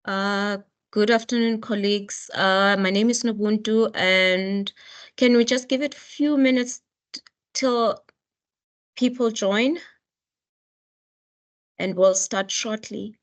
Uh, Good afternoon, colleagues. My name is Nobuntu, and can we just give it a few minutes till people join? And we'll start shortly.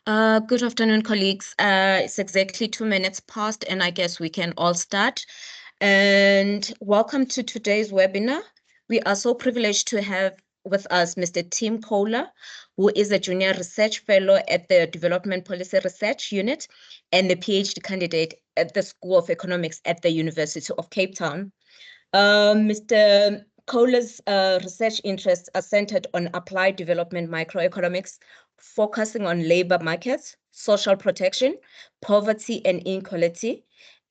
Good afternoon, colleagues. It's exactly 2 minutes past, and I guess we can all start. And welcome to today's webinar. We are so privileged to have with us Mr. Tim Köhler, who is a junior research fellow at the Development Policy Research Unit and a PhD candidate at the School of Economics at the University of Cape Town. Mr. Köhler's research interests are centered on applied development microeconomics, focusing on labor markets, social protection, poverty and inequality,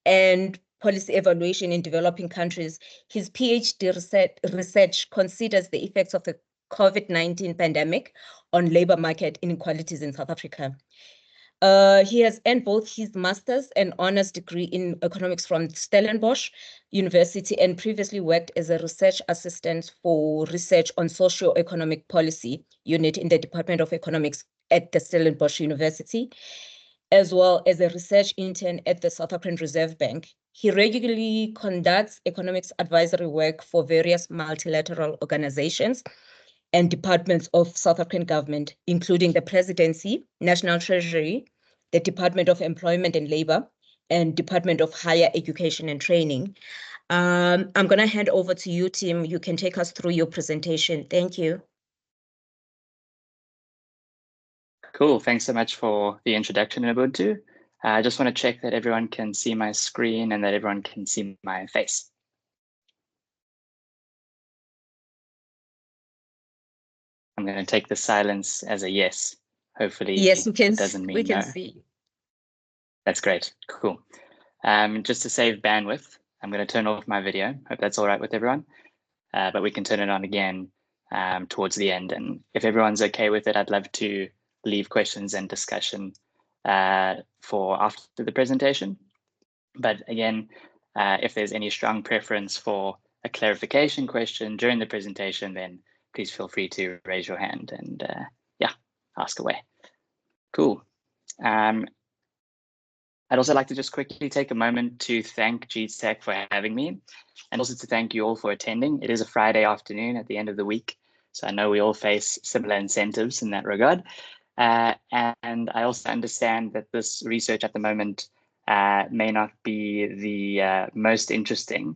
and policy evaluation in developing countries. His PhD research considers the effects of the COVID-19 pandemic on labor market inequalities in South Africa. He has earned both his master's and honors degree in economics from Stellenbosch University and previously worked as a research assistant for research on socio-economic policy unit in the Department of Economics at the Stellenbosch University, as well as a research intern at the South African Reserve Bank. He regularly conducts economics advisory work for various multilateral organizations and departments of South African government, including the Presidency, National Treasury, the Department of Employment and Labor, and Department of Higher Education and Training. I'm going to hand over to you, Tim. You can take us through your presentation. Thank you. Cool. Thanks so much for the introduction, Ubuntu. I just want to check that everyone can see my screen and that everyone can see my face. I'm going to take the silence as a yes. Hopefully, yes, it doesn't mean we can no. see. That's great. Cool. Just to save bandwidth, I'm going to turn off my video. Hope that's all right with everyone. But we can turn it on again towards the end. And if everyone's okay with it, I'd love to leave questions and discussion for after the presentation. But again, if there's any strong preference for a clarification question during the presentation, then please feel free to raise your hand and yeah, ask away. Cool. I'd also like to just quickly take a moment to thank GTech for having me and also to thank you all for attending. It is a Friday afternoon at the end of the week, so I know we all face similar incentives in that regard. And I also understand that this research at the moment may not be the most interesting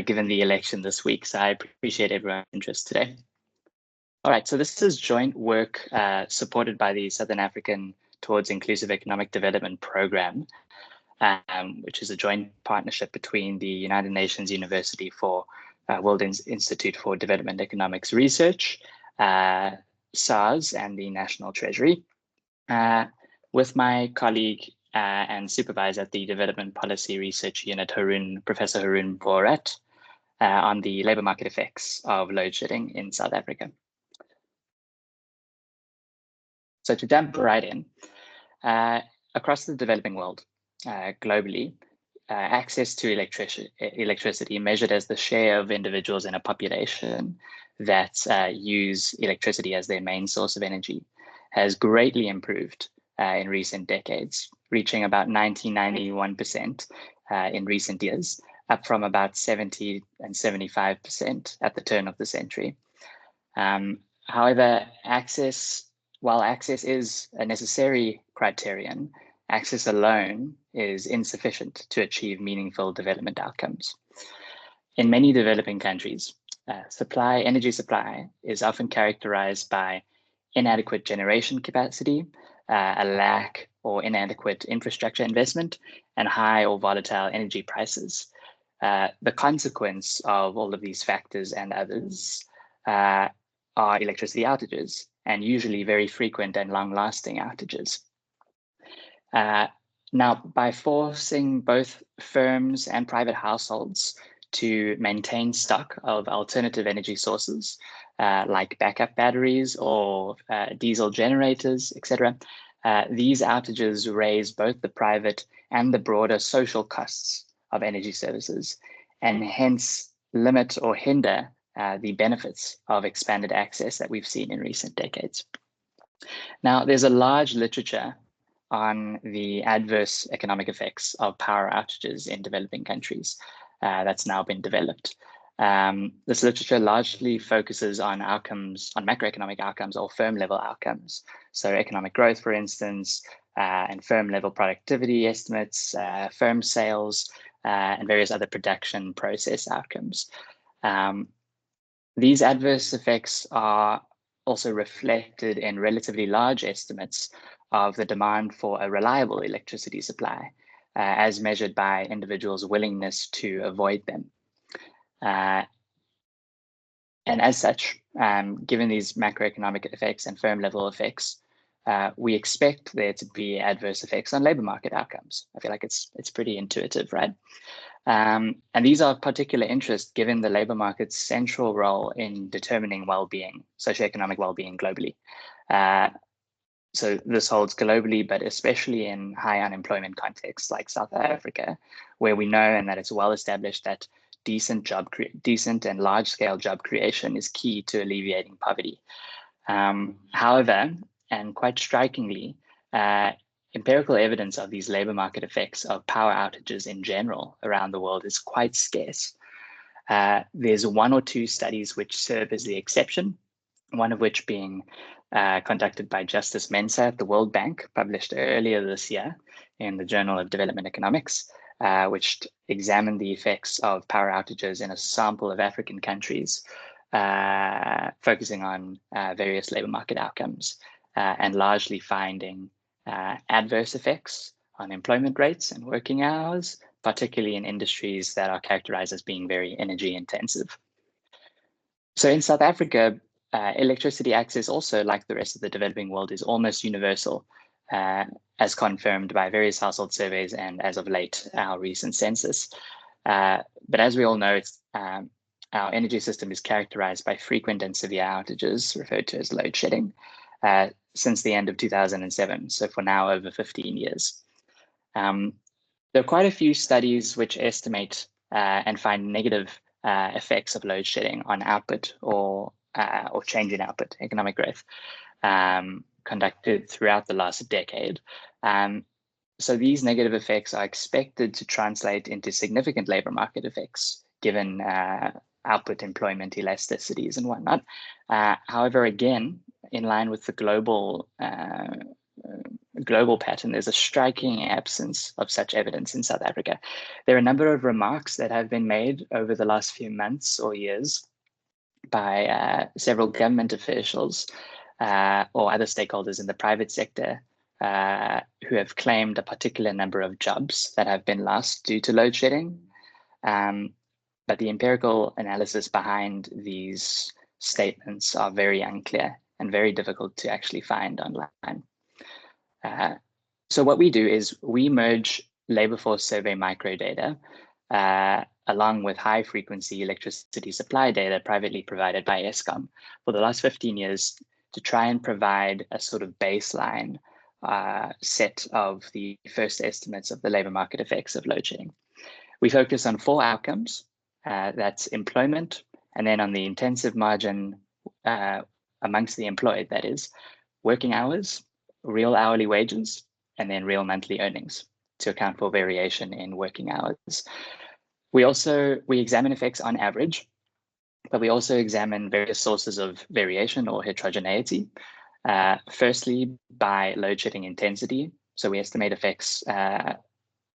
given the election this week. So I appreciate everyone's interest today. All right, so this is joint work supported by the Southern African Towards Inclusive Economic Development Program, which is a joint partnership between the United Nations University for World Institute for Development Economics Research, SARS, and the National Treasury, with my colleague and supervisor at the Development Policy Research Unit, Professor Haroon Bhorat, on the labor market effects of load shedding in South Africa. So to jump right in, across the developing world, globally, access to electricity measured as the share of individuals in a population that use electricity as their main source of energy has greatly improved in recent decades, reaching about 91% in recent years, up from about 70 and 75% at the turn of the century. However, while access is a necessary criterion, access alone is insufficient to achieve meaningful development outcomes. In many developing countries, energy supply is often characterized by inadequate generation capacity, a lack or inadequate infrastructure investment, and high or volatile energy prices. The consequence of all of these factors and others are electricity outages, and usually very frequent and long-lasting outages. Now, by forcing both firms and private households to maintain stock of alternative energy sources, like backup batteries or diesel generators, etc., these outages raise both the private and the broader social costs of energy services, and hence limit or hinder the benefits of expanded access that we've seen in recent decades. Now, there's a large literature on the adverse economic effects of power outages in developing countries that's now been developed. This literature largely focuses on outcomes, on macroeconomic outcomes or firm level outcomes. So economic growth, for instance, and firm level productivity estimates, firm sales, and various other production process outcomes. These adverse effects are also reflected in relatively large estimates of the demand for a reliable electricity supply, as measured by individuals' willingness to avoid them. And as such, given these macroeconomic effects and firm level effects, we expect there to be adverse effects on labor market outcomes. I feel like it's pretty intuitive, right? And these are of particular interest given the labor market's central role in determining well-being, socioeconomic well-being globally. So this holds globally, but especially in high unemployment contexts like South Africa, where we know and that it's well established that decent and large-scale job creation is key to alleviating poverty. However, and quite strikingly, empirical evidence of these labor market effects of power outages in general around the world is quite scarce. There's one or two studies which serve as the exception, one of which being conducted by Justice Mensah at the World Bank, published earlier this year in the Journal of Development Economics, which examined the effects of power outages in a sample of African countries, focusing on various labor market outcomes, and largely finding adverse effects on employment rates and working hours, particularly in industries that are characterized as being very energy intensive. So in South Africa, electricity access also, like the rest of the developing world, is almost universal, as confirmed by various household surveys and as of late, our recent census. But as we all know, our energy system is characterized by frequent and severe outages, referred to as load shedding, since the end of 2007, so for now over 15 years. There are quite a few studies which estimate and find negative effects of load shedding on output or change in output, economic growth, conducted throughout the last decade. So these negative effects are expected to translate into significant labor market effects, given output employment elasticities and whatnot. However, again, in line with the global pattern, there's a striking absence of such evidence in South Africa. There are a number of remarks that have been made over the last few months or years by several government officials or other stakeholders in the private sector who have claimed a particular number of jobs that have been lost due to load shedding. But the empirical analysis behind these statements are very unclear and very difficult to actually find online. So what we do is we merge labor force survey microdata along with high frequency electricity supply data privately provided by Eskom for the last 15 years to try and provide a sort of baseline set of the first estimates of the labor market effects of load shedding. We focus on 4 outcomes. That's employment, and then on the intensive margin amongst the employed, that is, working hours, real hourly wages, and then real monthly earnings to account for variation in working hours. We examine effects on average, but we also examine various sources of variation or heterogeneity. Firstly, by load shedding intensity. So we estimate effects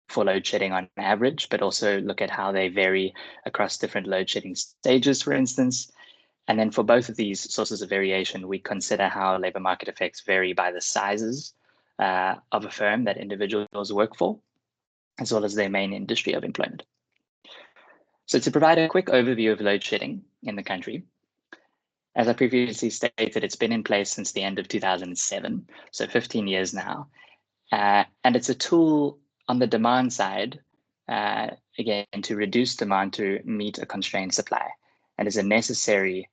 for load shedding on average, but also look at how they vary across different load shedding stages, for instance. And then for both of these sources of variation, we consider how labor market effects vary by the sizes of a firm that individuals work for, as well as their main industry of employment. So to provide a quick overview of load shedding in the country, as I previously stated, it's been in place since the end of 2007, so 15 years now. And it's a tool on the demand side, again, to reduce demand to meet a constrained supply, and is a necessary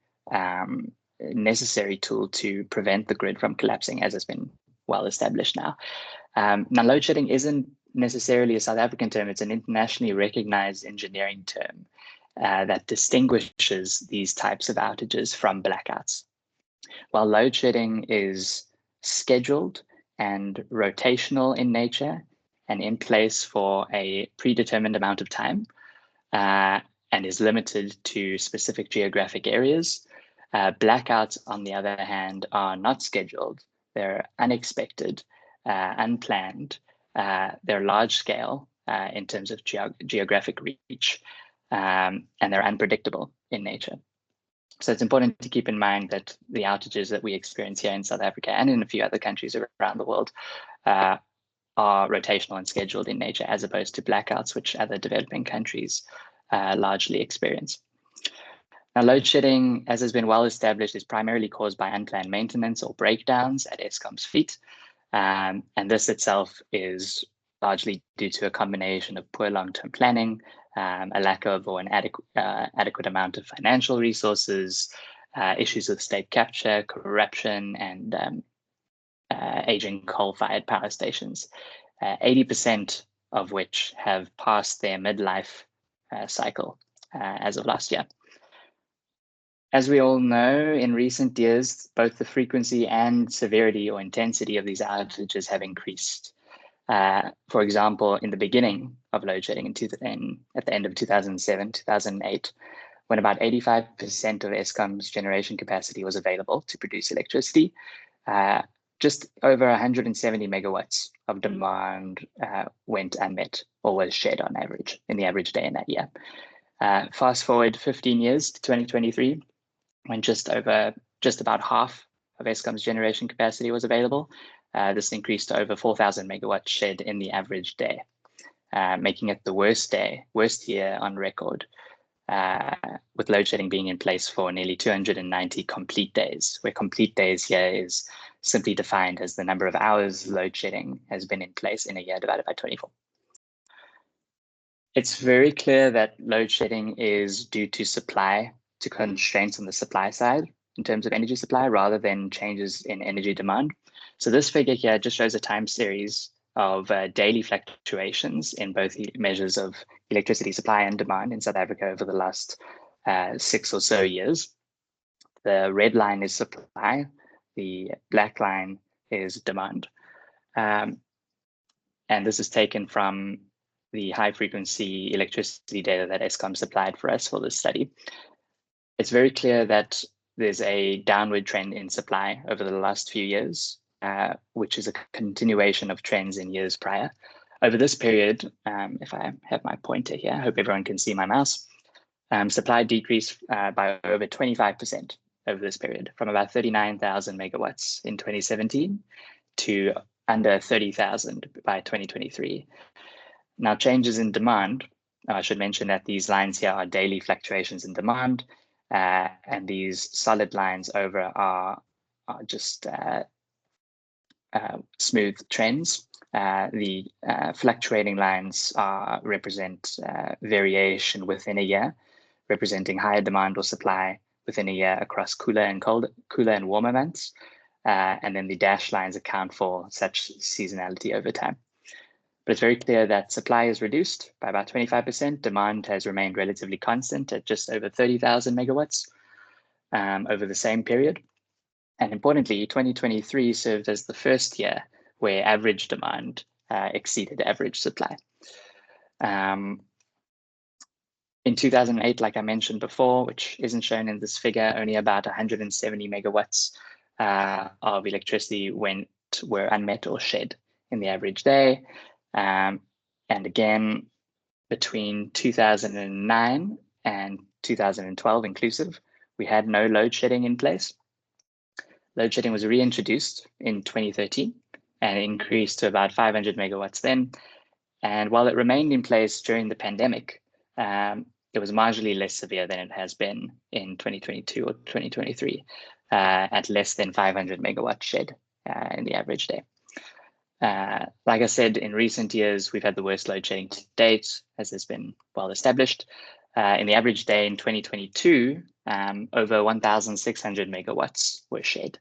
tool to prevent the grid from collapsing, as has been well established now. Now, load shedding isn't necessarily a South African term, it's an internationally recognized engineering term that distinguishes these types of outages from blackouts. While load shedding is scheduled and rotational in nature and in place for a predetermined amount of time and is limited to specific geographic areas, blackouts, on the other hand, are not scheduled. They're unexpected, unplanned. They're large scale in terms of geographic reach, and they're unpredictable in nature. So it's important to keep in mind that the outages that we experience here in South Africa and in a few other countries around the world are rotational and scheduled in nature, as opposed to blackouts, which other developing countries largely experience. Now, load shedding, as has been well established, is primarily caused by unplanned maintenance or breakdowns at Eskom's fleet. And this itself is largely due to a combination of poor long-term planning, a lack of or an adequate amount of financial resources, issues with state capture, corruption, and aging coal-fired power stations, 80% of which have passed their midlife cycle as of last year. As we all know, in recent years, both the frequency and severity or intensity of these outages have increased. For example, in the beginning of load shedding at the end of 2007, 2008, when about 85% of Eskom's generation capacity was available to produce electricity, just over 170 megawatts of demand went unmet or was shed on average in the average day in that year. Fast forward 15 years to 2023, when just about half of Eskom's generation capacity was available. This increased to over 4,000 megawatts shed in the average day, making it the worst year on record, with load shedding being in place for nearly 290 complete days, where complete days here is simply defined as the number of hours load shedding has been in place in a year divided by 24. It's very clear that load shedding is due to constraints on the supply side in terms of energy supply rather than changes in energy demand. So this figure here just shows a time series of daily fluctuations in both measures of electricity supply and demand in South Africa over the last 6 or so years. The red line is supply, the black line is demand. And this is taken from the high frequency electricity data that Eskom supplied for us for this study. It's very clear that there's a downward trend in supply over the last few years, which is a continuation of trends in years prior. Over this period, if I have my pointer here, I hope everyone can see my mouse, supply decreased by over 25% over this period, from about 39,000 megawatts in 2017 to under 30,000 by 2023. Now, changes in demand, I should mention that these lines here are daily fluctuations in demand, and these solid lines over are just smooth trends. The fluctuating lines represent variation within a year, representing higher demand or supply within a year across cooler and warmer months. And then the dashed lines account for such seasonality over time. But it's very clear that supply is reduced by about 25%. Demand has remained relatively constant at just over 30,000 megawatts over the same period. And importantly, 2023 served as the first year where average demand exceeded average supply. In 2008, like I mentioned before, which isn't shown in this figure, only about 170 megawatts of electricity were unmet or shed in the average day. And again, between 2009 and 2012 inclusive, we had no load shedding in place. Load shedding was reintroduced in 2013 and increased to about 500 megawatts then. And while it remained in place during the pandemic, it was marginally less severe than it has been in 2022 or 2023, at less than 500 megawatts shed in the average day. Like I said, in recent years, we've had the worst load shedding to date, as has been well established. In the average day in 2022, over 1,600 megawatts were shed.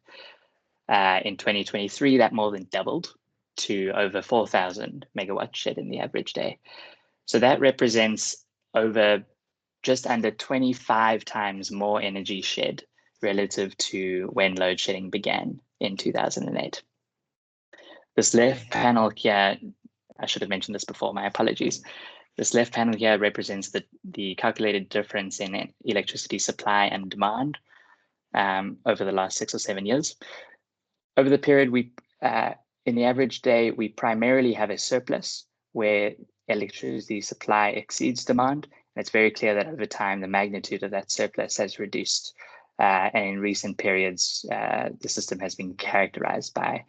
In 2023, that more than doubled to over 4,000 megawatts shed in the average day. So that represents over just under 25 times more energy shed relative to when load shedding began in 2008. This left panel here, I should have mentioned this before, my apologies. This left panel here represents the calculated difference in electricity supply and demand over the last 6 or 7 years. Over the period, in the average day, we primarily have a surplus where electricity supply exceeds demand. And it's very clear that over time, the magnitude of that surplus has reduced. And in recent periods, the system has been characterized by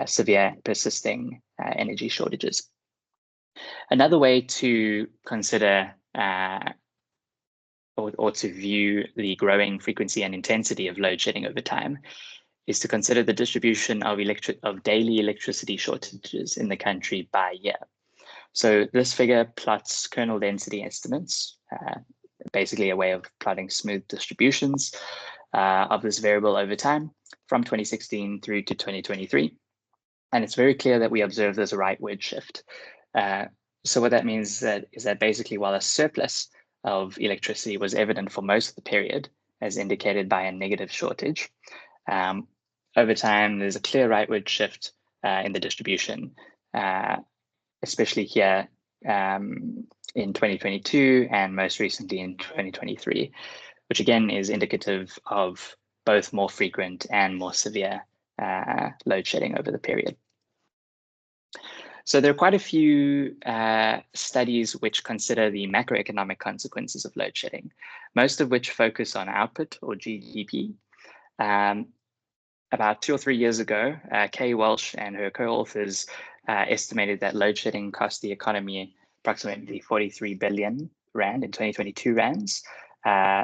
severe persisting energy shortages. Another way to consider or to view the growing frequency and intensity of load shedding over time is to consider the distribution of daily electricity shortages in the country by year. So this figure plots kernel density estimates, basically a way of plotting smooth distributions of this variable over time from 2016 through to 2023. And it's very clear that we observe this rightward shift. So what that means is that basically while a surplus of electricity was evident for most of the period, as indicated by a negative shortage, over time, there's a clear rightward shift in the distribution, especially here in 2022 and most recently in 2023, which again is indicative of both more frequent and more severe load shedding over the period. So there are quite a few studies which consider the macroeconomic consequences of load shedding, most of which focus on output or GDP. About 2 or 3 years ago, Kay Walsh and her co-authors estimated that load shedding cost the economy approximately 43 billion Rand in 2022 rands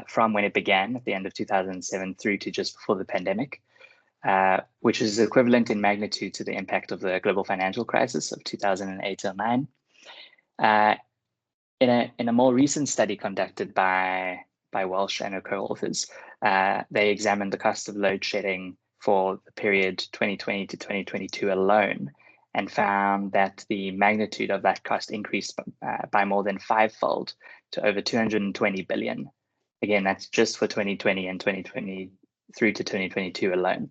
from when it began at the end of 2007 through to just before the pandemic, which is equivalent in magnitude to the impact of the global financial crisis of 2008 or 9. In a more recent study conducted by Walsh and her co-authors, they examined the cost of load shedding for the period 2020 to 2022 alone, and found that the magnitude of that cost increased by more than 5-fold to over 220 billion. Again, that's just for 2020 and 2020 through to 2022 alone.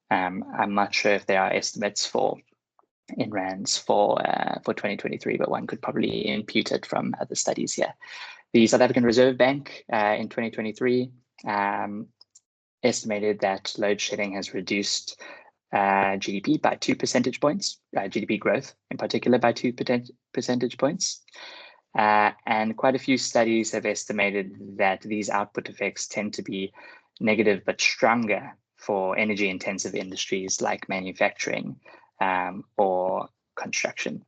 I'm not sure if there are estimates in rands for 2023, but one could probably impute it from other studies here. The South African Reserve Bank in 2023 estimated that load shedding has reduced GDP by 2 percentage points, GDP growth in particular by 2 percentage points. And quite a few studies have estimated that these output effects tend to be negative but stronger for energy intensive industries like manufacturing or construction.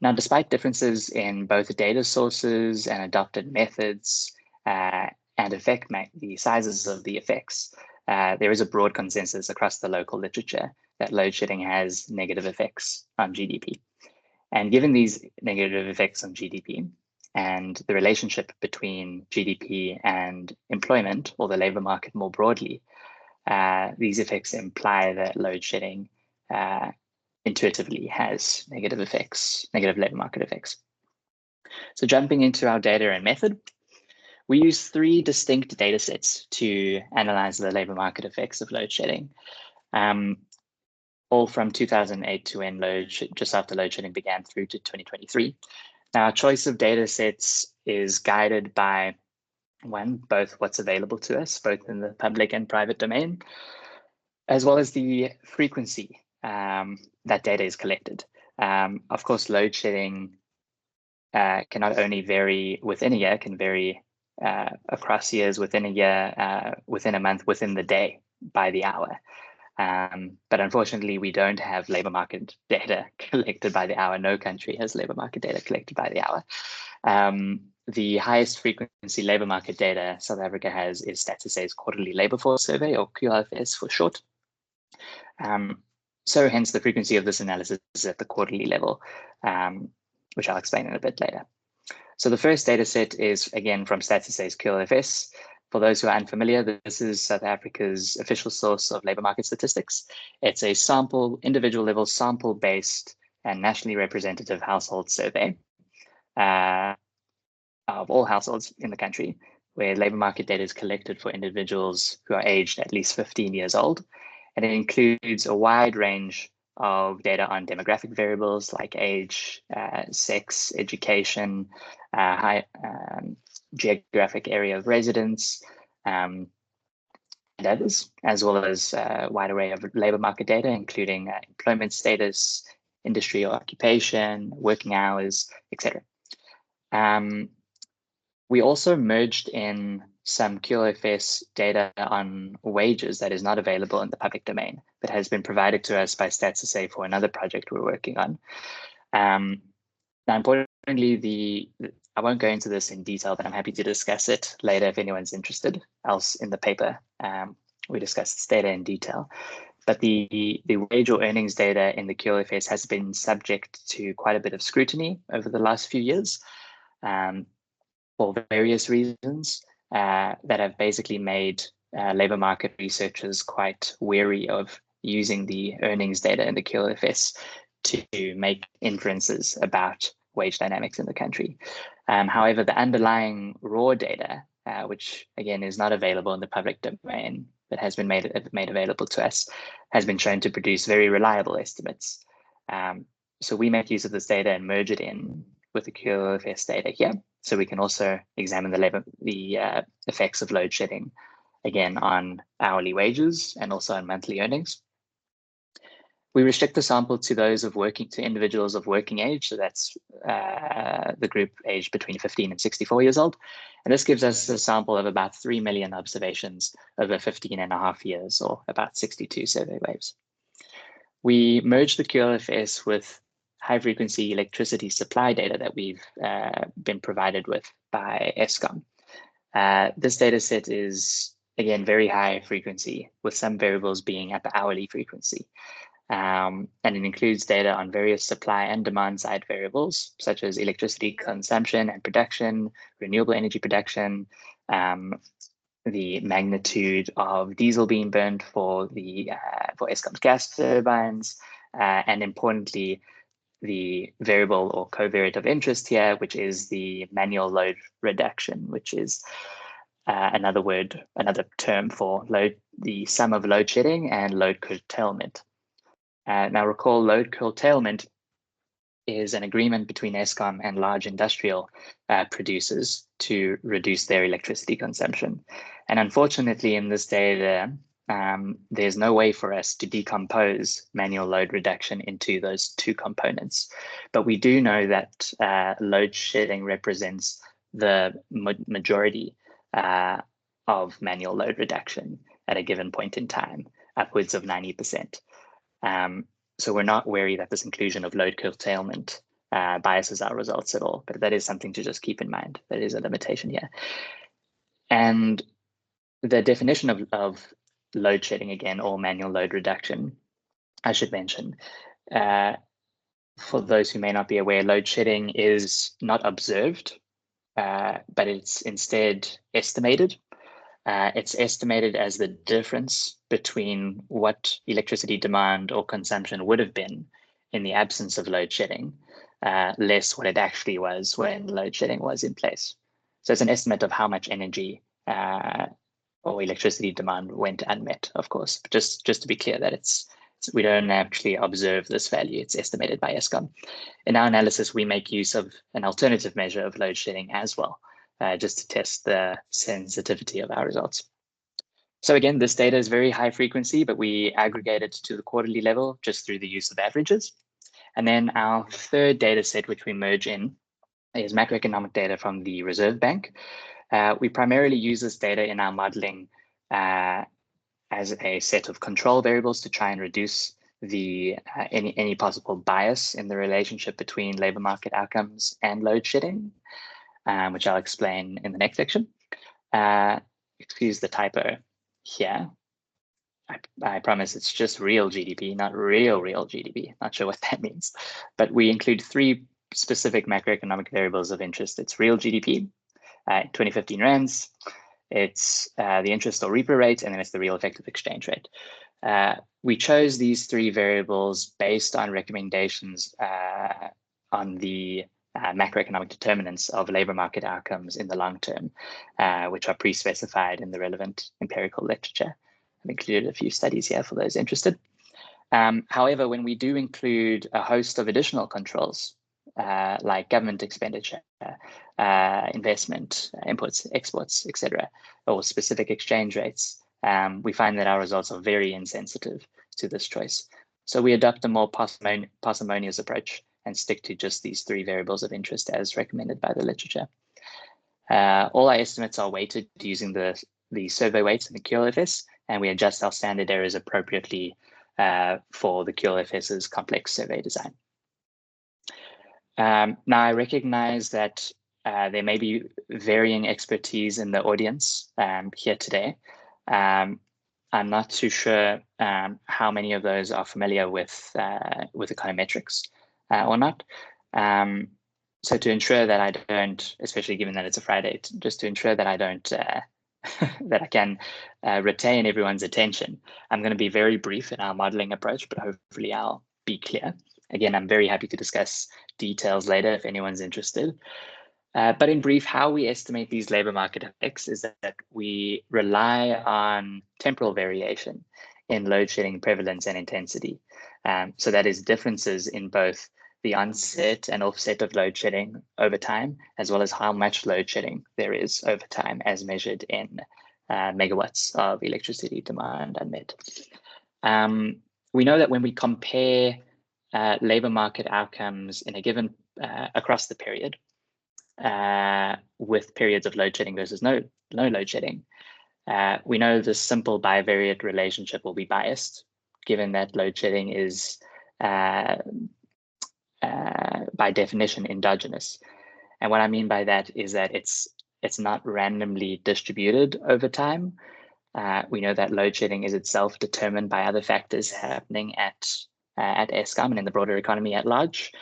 Now, despite differences in both data sources and adopted methods and the sizes of the effects, there is a broad consensus across the local literature that load shedding has negative effects on GDP. And given these negative effects on GDP and the relationship between GDP and employment or the labor market more broadly, these effects imply that load shedding intuitively has negative effects, negative labor market effects. So jumping into our data and method, We use 3 distinct data sets to analyze the labor market effects of load shedding, all from 2008 to when just after load shedding began through to 2023. Now, our choice of data sets is guided by, one, both what's available to us, both in the public and private domain, as well as the frequency that data is collected. Of course, load shedding can not only vary within a year, can vary across years, within a year, within a month, within the day, by the hour. But unfortunately, we don't have labor market data collected by the hour. No country has labor market data collected by the hour. The highest frequency labor market data South Africa has is StatsSA's quarterly labor force survey, or QLFS for short. So hence the frequency of this analysis is at the quarterly level, which I'll explain in a bit later. So the first data set is, again, from StatsSA's QLFS. For those who are unfamiliar, this is South Africa's official source of labor market statistics. It's a individual level sample-based and nationally representative household survey of all households in the country, where labor market data is collected for individuals who are aged at least 15 years old. And it includes a wide range of data on demographic variables like age, sex, education, geographic area of residence, and others, as well as a wide array of labor market data, including employment status, industry or occupation, working hours, etc. We also merged in some QLFS data on wages that is not available in the public domain, but has been provided to us by StatsSA for another project we're working on. Now, importantly, I won't go into this in detail, but I'm happy to discuss it later if anyone's interested. Else in the paper, we discuss this data in detail. But the wage or earnings data in the QLFS has been subject to quite a bit of scrutiny over the last few years for various reasons that have basically made labor market researchers quite wary of using the earnings data in the QLFS to make inferences about wage dynamics in the country. However, the underlying raw data, which again is not available in the public domain, but has been made available to us, has been shown to produce very reliable estimates. So we make use of this data and merge it in with the QLFS data here, so we can also examine the effects of load shedding, again, on hourly wages and also on monthly earnings. We restrict the sample to those to individuals of working age, so that's the group aged between 15 and 64 years old. And this gives us a sample of about 3 million observations over 15.5 years, or about 62 survey waves. We merge the QLFS with high frequency electricity supply data that we've been provided with by Eskom. This data set is, again, very high frequency, with some variables being at the hourly frequency. And it includes data on various supply and demand side variables, such as electricity consumption and production, renewable energy production, the magnitude of diesel being burned for Eskom's gas turbines, and importantly, the variable or covariate of interest here, which is the manual load reduction, which is another term for the sum of load shedding and load curtailment. Now recall, load curtailment is an agreement between Eskom and large industrial producers to reduce their electricity consumption. And unfortunately, in this data, there's no way for us to decompose manual load reduction into those two components. But we do know that load shedding represents the majority of manual load reduction at a given point in time, upwards of 90%. So we're not wary that this inclusion of load curtailment biases our results at all, but that is something to just keep in mind. That is a limitation here. And the definition of load shedding, again, or manual load reduction, I should mention, for those who may not be aware, load shedding is not observed, but it's instead estimated. It's estimated as the difference between what electricity demand or consumption would have been in the absence of load shedding, less what it actually was when load shedding was in place. So it's an estimate of how much energy or electricity demand went unmet, of course. But just to be clear that we don't actually observe this value. It's estimated by Eskom. In our analysis, we make use of an alternative measure of load shedding as well, just to test the sensitivity of our results. So again, this data is very high frequency, but we aggregate it to the quarterly level just through the use of averages. And then our third data set, which we merge in, is macroeconomic data from the Reserve Bank. We primarily use this data in our modeling as a set of control variables to try and reduce the any possible bias in the relationship between labor market outcomes and load shedding, which I'll explain in the next section. Excuse the typo here. I promise it's just real GDP, not real GDP. Not sure what that means, but we include three specific macroeconomic variables of interest. It's real GDP, 2015 rands, it's the interest or repo rate, and then it's the real effective exchange rate. We chose these three variables based on recommendations on the macroeconomic determinants of labor market outcomes in the long term, which are pre-specified in the relevant empirical literature. I've included a few studies here for those interested. However, when we do include a host of additional controls, like government expenditure, investment, imports, exports, etc., or specific exchange rates, we find that our results are very insensitive to this choice. So we adopt a more parsimonious approach and stick to just these three variables of interest as recommended by the literature. All our estimates are weighted using the survey weights and the QLFS, and we adjust our standard errors appropriately for the QLFS's complex survey design. Now, I recognize that there may be varying expertise in the audience here today. I'm not too sure how many of those are familiar with econometrics or not. So to ensure that I don't, especially given that it's a Friday, just to ensure that I don't, that I can retain everyone's attention, I'm going to be very brief in our modeling approach, but hopefully I'll be clear. Again, I'm very happy to discuss details later if anyone's interested. But in brief, how we estimate these labor market effects is that we rely on temporal variation in load shedding prevalence and intensity. So that is differences in both the onset and offset of load shedding over time, as well as how much load shedding there is over time as measured in megawatts of electricity demand unmet. We know that when we compare labor market outcomes in a given across the period with periods of load shedding versus no load shedding, we know the simple bivariate relationship will be biased, given that load shedding is by definition endogenous. And what I mean by that is that it's not randomly distributed over time. We know that load shedding is itself determined by other factors happening at Eskom and in the broader economy at large,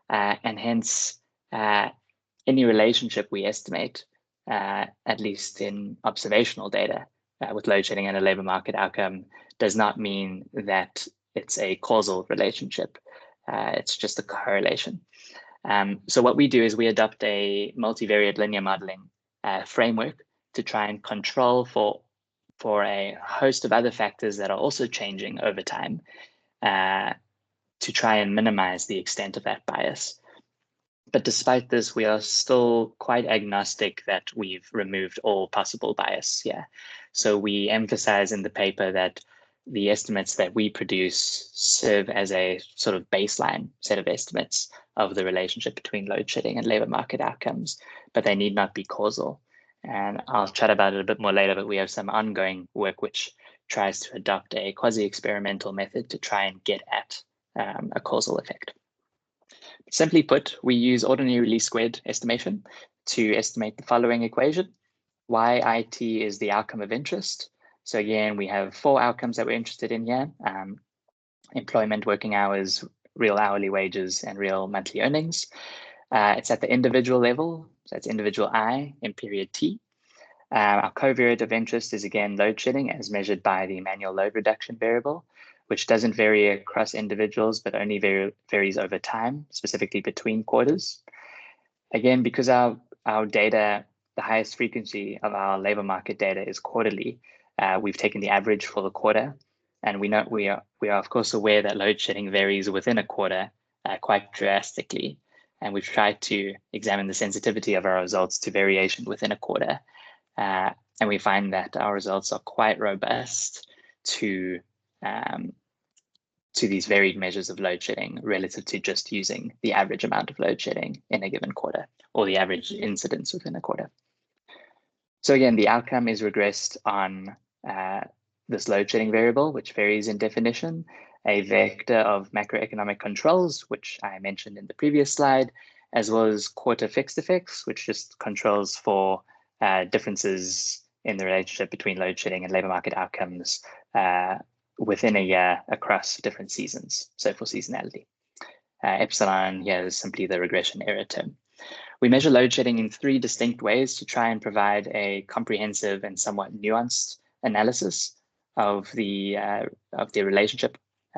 and hence any relationship we estimate, at least in observational data, with load shedding and a labor market outcome, does not mean that it's a causal relationship. It's just a correlation. So what we do is we adopt a multivariate linear modeling framework to try and control for a host of other factors that are also changing over time, to try and minimize the extent of that bias. But despite this, we are still quite agnostic that we've removed all possible bias here. So we emphasize in the paper that the estimates that we produce serve as a sort of baseline set of estimates of the relationship between load shedding and labor market outcomes, but they need not be causal. And I'll chat about it a bit more later, but we have some ongoing work which tries to adopt a quasi-experimental method to try and get at a causal effect. Simply put, we use ordinary least squared estimation to estimate the following equation. YIT is the outcome of interest. So again, we have 4 outcomes that we're interested in here: employment, working hours, real hourly wages, and real monthly earnings. It's at the individual level, so it's individual I in period T. Our covariate of interest is again load shedding as measured by the manual load reduction variable, which doesn't vary across individuals, but only varies over time, specifically between quarters. Again, because our data the highest frequency of our labor market data is quarterly, we've taken the average for the quarter. And we are of course aware that load shedding varies within a quarter quite drastically. And we've tried to examine the sensitivity of our results to variation within a quarter. And we find that our results are quite robust to these varied measures of load shedding relative to just using the average amount of load shedding in a given quarter, or the average incidence within a quarter. So again, the outcome is regressed on this load shedding variable, which varies in definition, a vector of macroeconomic controls, which I mentioned in the previous slide, as well as quarter fixed effects, which just controls for differences in the relationship between load shedding and labor market outcomes within a year across different seasons, so for seasonality. Epsilon here is simply the regression error term. We measure load shedding in 3 distinct ways to try and provide a comprehensive and somewhat nuanced analysis of the relationship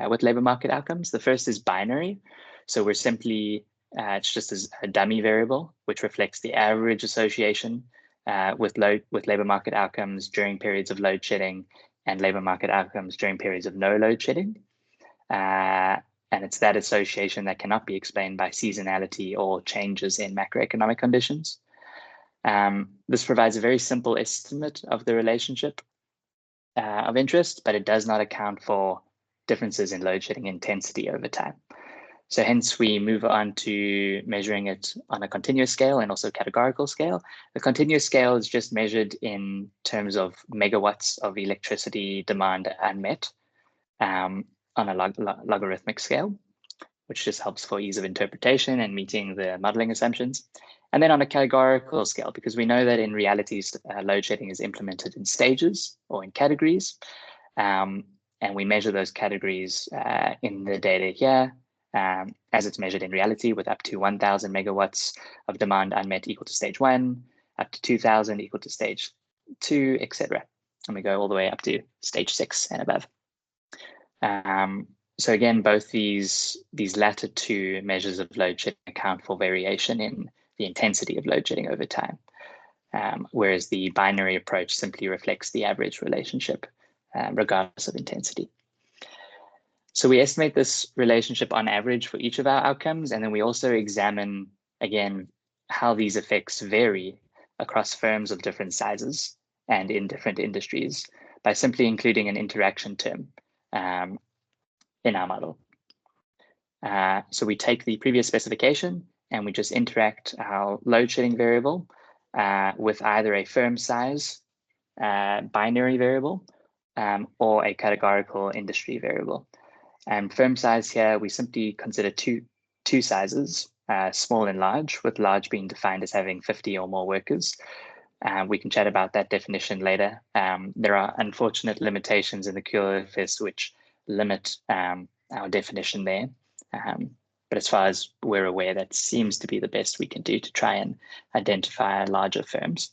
with labor market outcomes. The first is binary. So we're simply, it's just as a dummy variable, which reflects the average association with labor market outcomes during periods of load shedding and labor market outcomes during periods of no load shedding. And it's that association that cannot be explained by seasonality or changes in macroeconomic conditions. This provides a very simple estimate of the relationship of interest, but it does not account for differences in load shedding intensity over time. So hence we move on to measuring it on a continuous scale and also categorical scale. The continuous scale is just measured in terms of megawatts of electricity demand unmet on a logarithmic scale, which just helps for ease of interpretation and meeting the modeling assumptions. And then on a categorical scale, because we know that in reality, load shedding is implemented in stages or in categories. And we measure those categories in the data here as it's measured in reality, with up to 1,000 megawatts of demand unmet equal to stage 1, up to 2,000 equal to stage 2, etc. And we go all the way up to stage 6 and above. So again, both these latter 2 measures of load shedding account for variation in the intensity of load shedding over time, whereas the binary approach simply reflects the average relationship, regardless of intensity. So we estimate this relationship on average for each of our outcomes, and then we also examine, again, how these effects vary across firms of different sizes and in different industries by simply including an interaction term in our model. So we take the previous specification and we just interact our load shedding variable with either a firm size binary variable or a categorical industry variable. And firm size here, we simply consider two sizes, small and large, with large being defined as having 50 or more workers. We can chat about that definition later. There are unfortunate limitations in the Köhler FIS which limit our definition there. But as far as we're aware, that seems to be the best we can do to try and identify larger firms.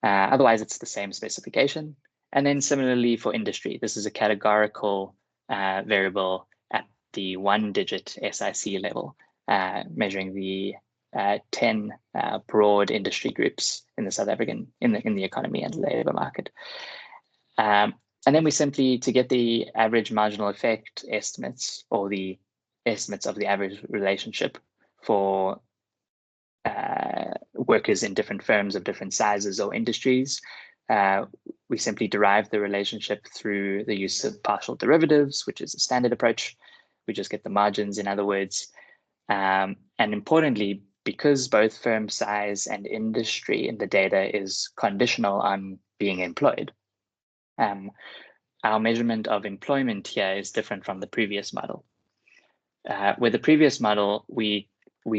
Otherwise, it's the same specification. And then similarly for industry, this is a categorical variable at the 1-digit SIC level, measuring the 10 broad industry groups in the South African, in the economy and labor market. And then we simply, to get the average marginal effect estimates, or the estimates of the average relationship for workers in different firms of different sizes or industries, we simply derive the relationship through the use of partial derivatives, which is a standard approach. We just get the margins, in other words. And importantly, because both firm size and industry in the data is conditional on being employed, our measurement of employment here is different from the previous model. With the previous model, we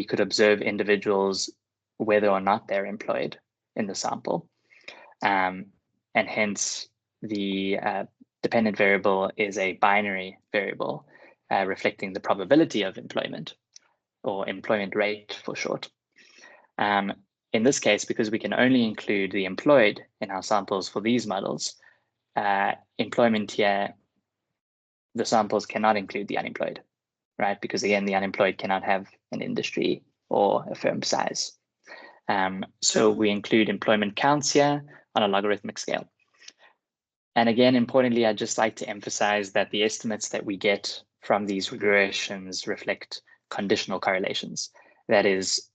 could observe individuals whether or not they're employed in the sample. And hence the dependent variable is a binary variable reflecting the probability of employment, or employment rate for short. In this case, because we can only include the employed in our samples for these models, employment here, the samples cannot include the unemployed, right? Because again, the unemployed cannot have an industry or a firm size. So we include employment counts here on a logarithmic scale. And again, importantly, I'd just like to emphasize that the estimates that we get from these regressions reflect conditional correlations. That is,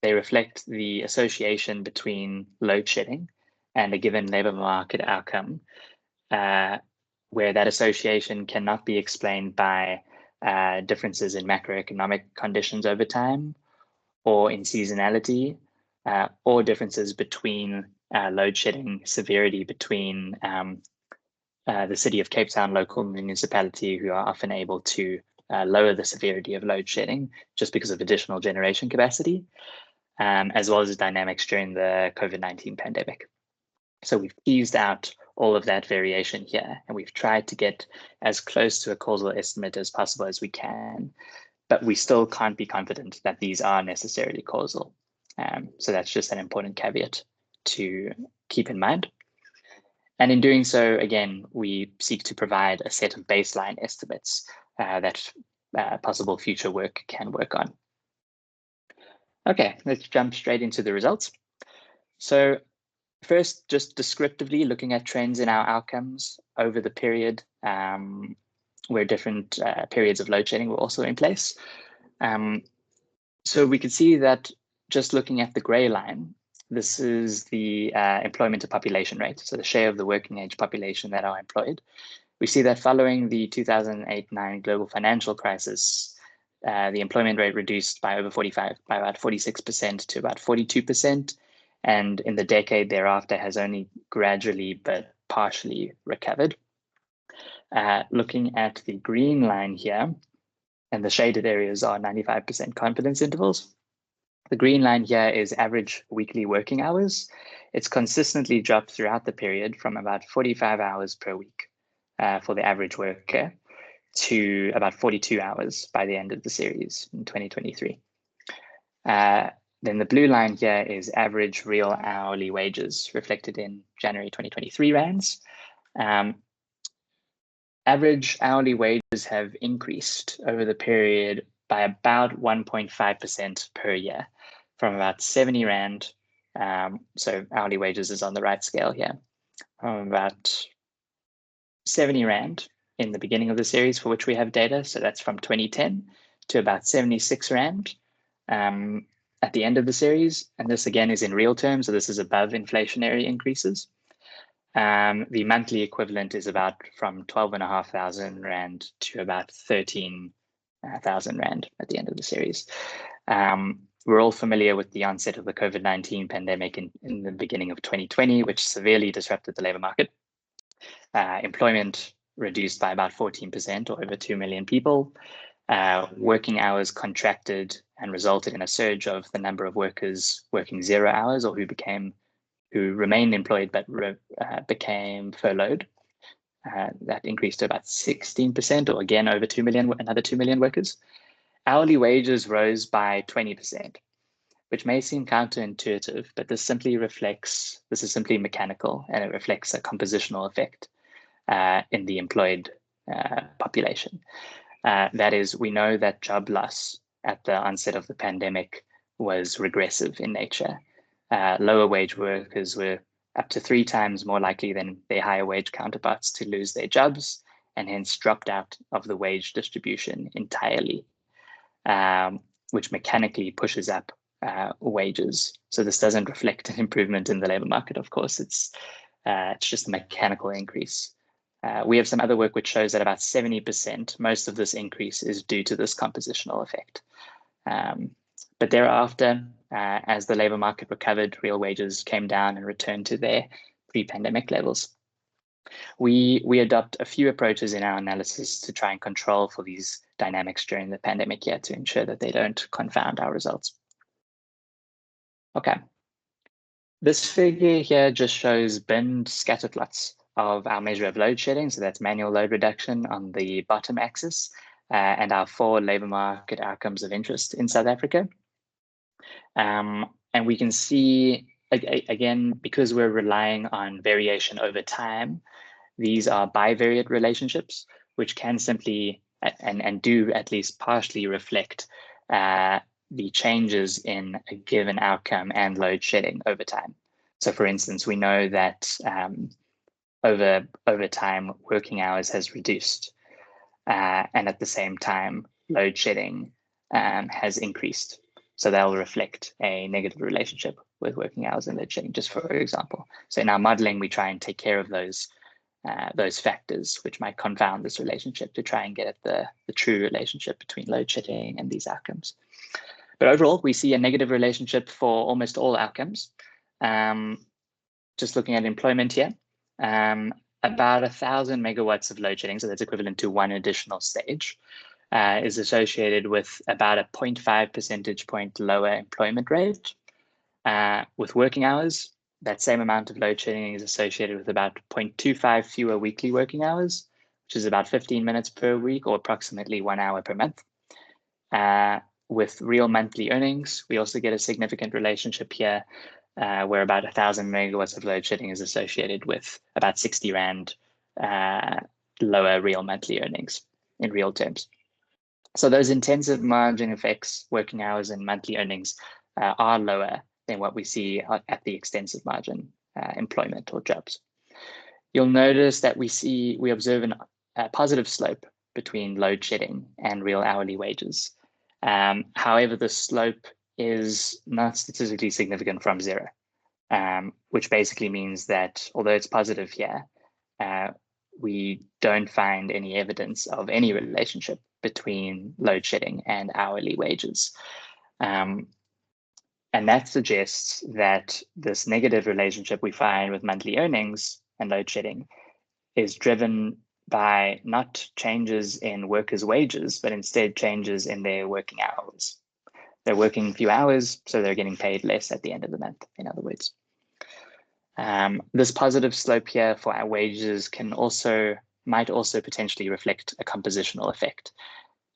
they reflect the association between load shedding and a given labor market outcome, where that association cannot be explained by differences in macroeconomic conditions over time, or in seasonality, or differences between load shedding severity between the City of Cape Town local municipality, who are often able to lower the severity of load shedding just because of additional generation capacity, as well as dynamics during the COVID-19 pandemic. So we've teased out all of that variation here, and we've tried to get as close to a causal estimate as possible as we can, but we still can't be confident that these are necessarily causal. So that's just an important caveat to keep in mind. And in doing so, again, we seek to provide a set of baseline estimates that possible future work can work on. Okay, let's jump straight into the results. So first, just descriptively looking at trends in our outcomes over the period where different periods of load shedding were also in place. So we can see that just looking at the gray line, this is the employment to population rate, so the share of the working age population that are employed. We see that following the 2008-9 global financial crisis, the employment rate reduced by over 45, by about 46% to about 42%. And in the decade thereafter has only gradually but partially recovered. Looking at the green line here, and the shaded areas are 95% confidence intervals. The green line here is average weekly working hours. It's consistently dropped throughout the period from about 45 hours per week for the average worker to about 42 hours by the end of the series in 2023. Then the blue line here is average real hourly wages reflected in January 2023 rands. Average hourly wages have increased over the period by about 1.5% per year, from about 70 Rand, so hourly wages is on the right scale here, from about 70 Rand in the beginning of the series for which we have data, so that's from 2010, to about 76 Rand at the end of the series. And this again is in real terms, so this is above inflationary increases. The monthly equivalent is about from 12,500 Rand to about 13,000 Rand at the end of the series. We're all familiar with the onset of the COVID-19 pandemic in the beginning of 2020, which severely disrupted the labor market. Employment reduced by about 14%, or over 2 million people. Working hours contracted and resulted in a surge of the number of workers working 0 hours, or who remained employed but became furloughed. That increased to about 16%, or again over 2 million, another 2 million workers. Hourly wages rose by 20%, which may seem counterintuitive, but this is simply mechanical, and it reflects a compositional effect in the employed population. That is, we know that job loss at the onset of the pandemic was regressive in nature. Lower wage workers were up to 3 times more likely than their higher wage counterparts to lose their jobs, and hence dropped out of the wage distribution entirely, which mechanically pushes up wages. So this doesn't reflect an improvement in the labor market, of course. It's just a mechanical increase. We have some other work which shows that about 70%, most of this increase is due to this compositional effect. But thereafter, as the labor market recovered, real wages came down and returned to their pre-pandemic levels. We adopt a few approaches in our analysis to try and control for these dynamics during the pandemic year to ensure that they don't confound our results. Okay. This figure here just shows binned scatter plots of our measure of load shedding. So that's manual load reduction on the bottom axis, and our 4 labor market outcomes of interest in South Africa. And we can see, again, because we're relying on variation over time, these are bivariate relationships, which can simply and do at least partially reflect the changes in a given outcome and load shedding over time. So for instance, we know that over time, working hours has reduced. And at the same time, load shedding has increased. So they'll reflect a negative relationship with working hours and load shedding, just for example. So in our modeling, we try and take care of those factors which might confound this relationship to try and get at the true relationship between load shedding and these outcomes. But overall, we see a negative relationship for almost all outcomes. Just looking at employment here, about 1,000 megawatts of load shedding, so that's equivalent to one additional stage, is associated with about a 0.5 percentage point lower employment rate. With working hours, that same amount of load shedding is associated with about 0.25 fewer weekly working hours, which is about 15 minutes per week or approximately 1 hour per month. With real monthly earnings, we also get a significant relationship here where about 1,000 megawatts of load shedding is associated with about 60 Rand lower real monthly earnings in real terms. So those intensive margin effects, working hours and monthly earnings are lower than what we see at the extensive margin employment or jobs. You'll notice that we observe a positive slope between load shedding and real hourly wages. However, the slope is not statistically significant from zero, which basically means that although it's positive here, we don't find any evidence of any relationship between load shedding and hourly wages. And that suggests that this negative relationship we find with monthly earnings and load shedding is driven by not changes in workers' wages, but instead changes in their working hours. They're working few hours, so they're getting paid less at the end of the month, in other words. This positive slope here for our wages might also potentially reflect a compositional effect.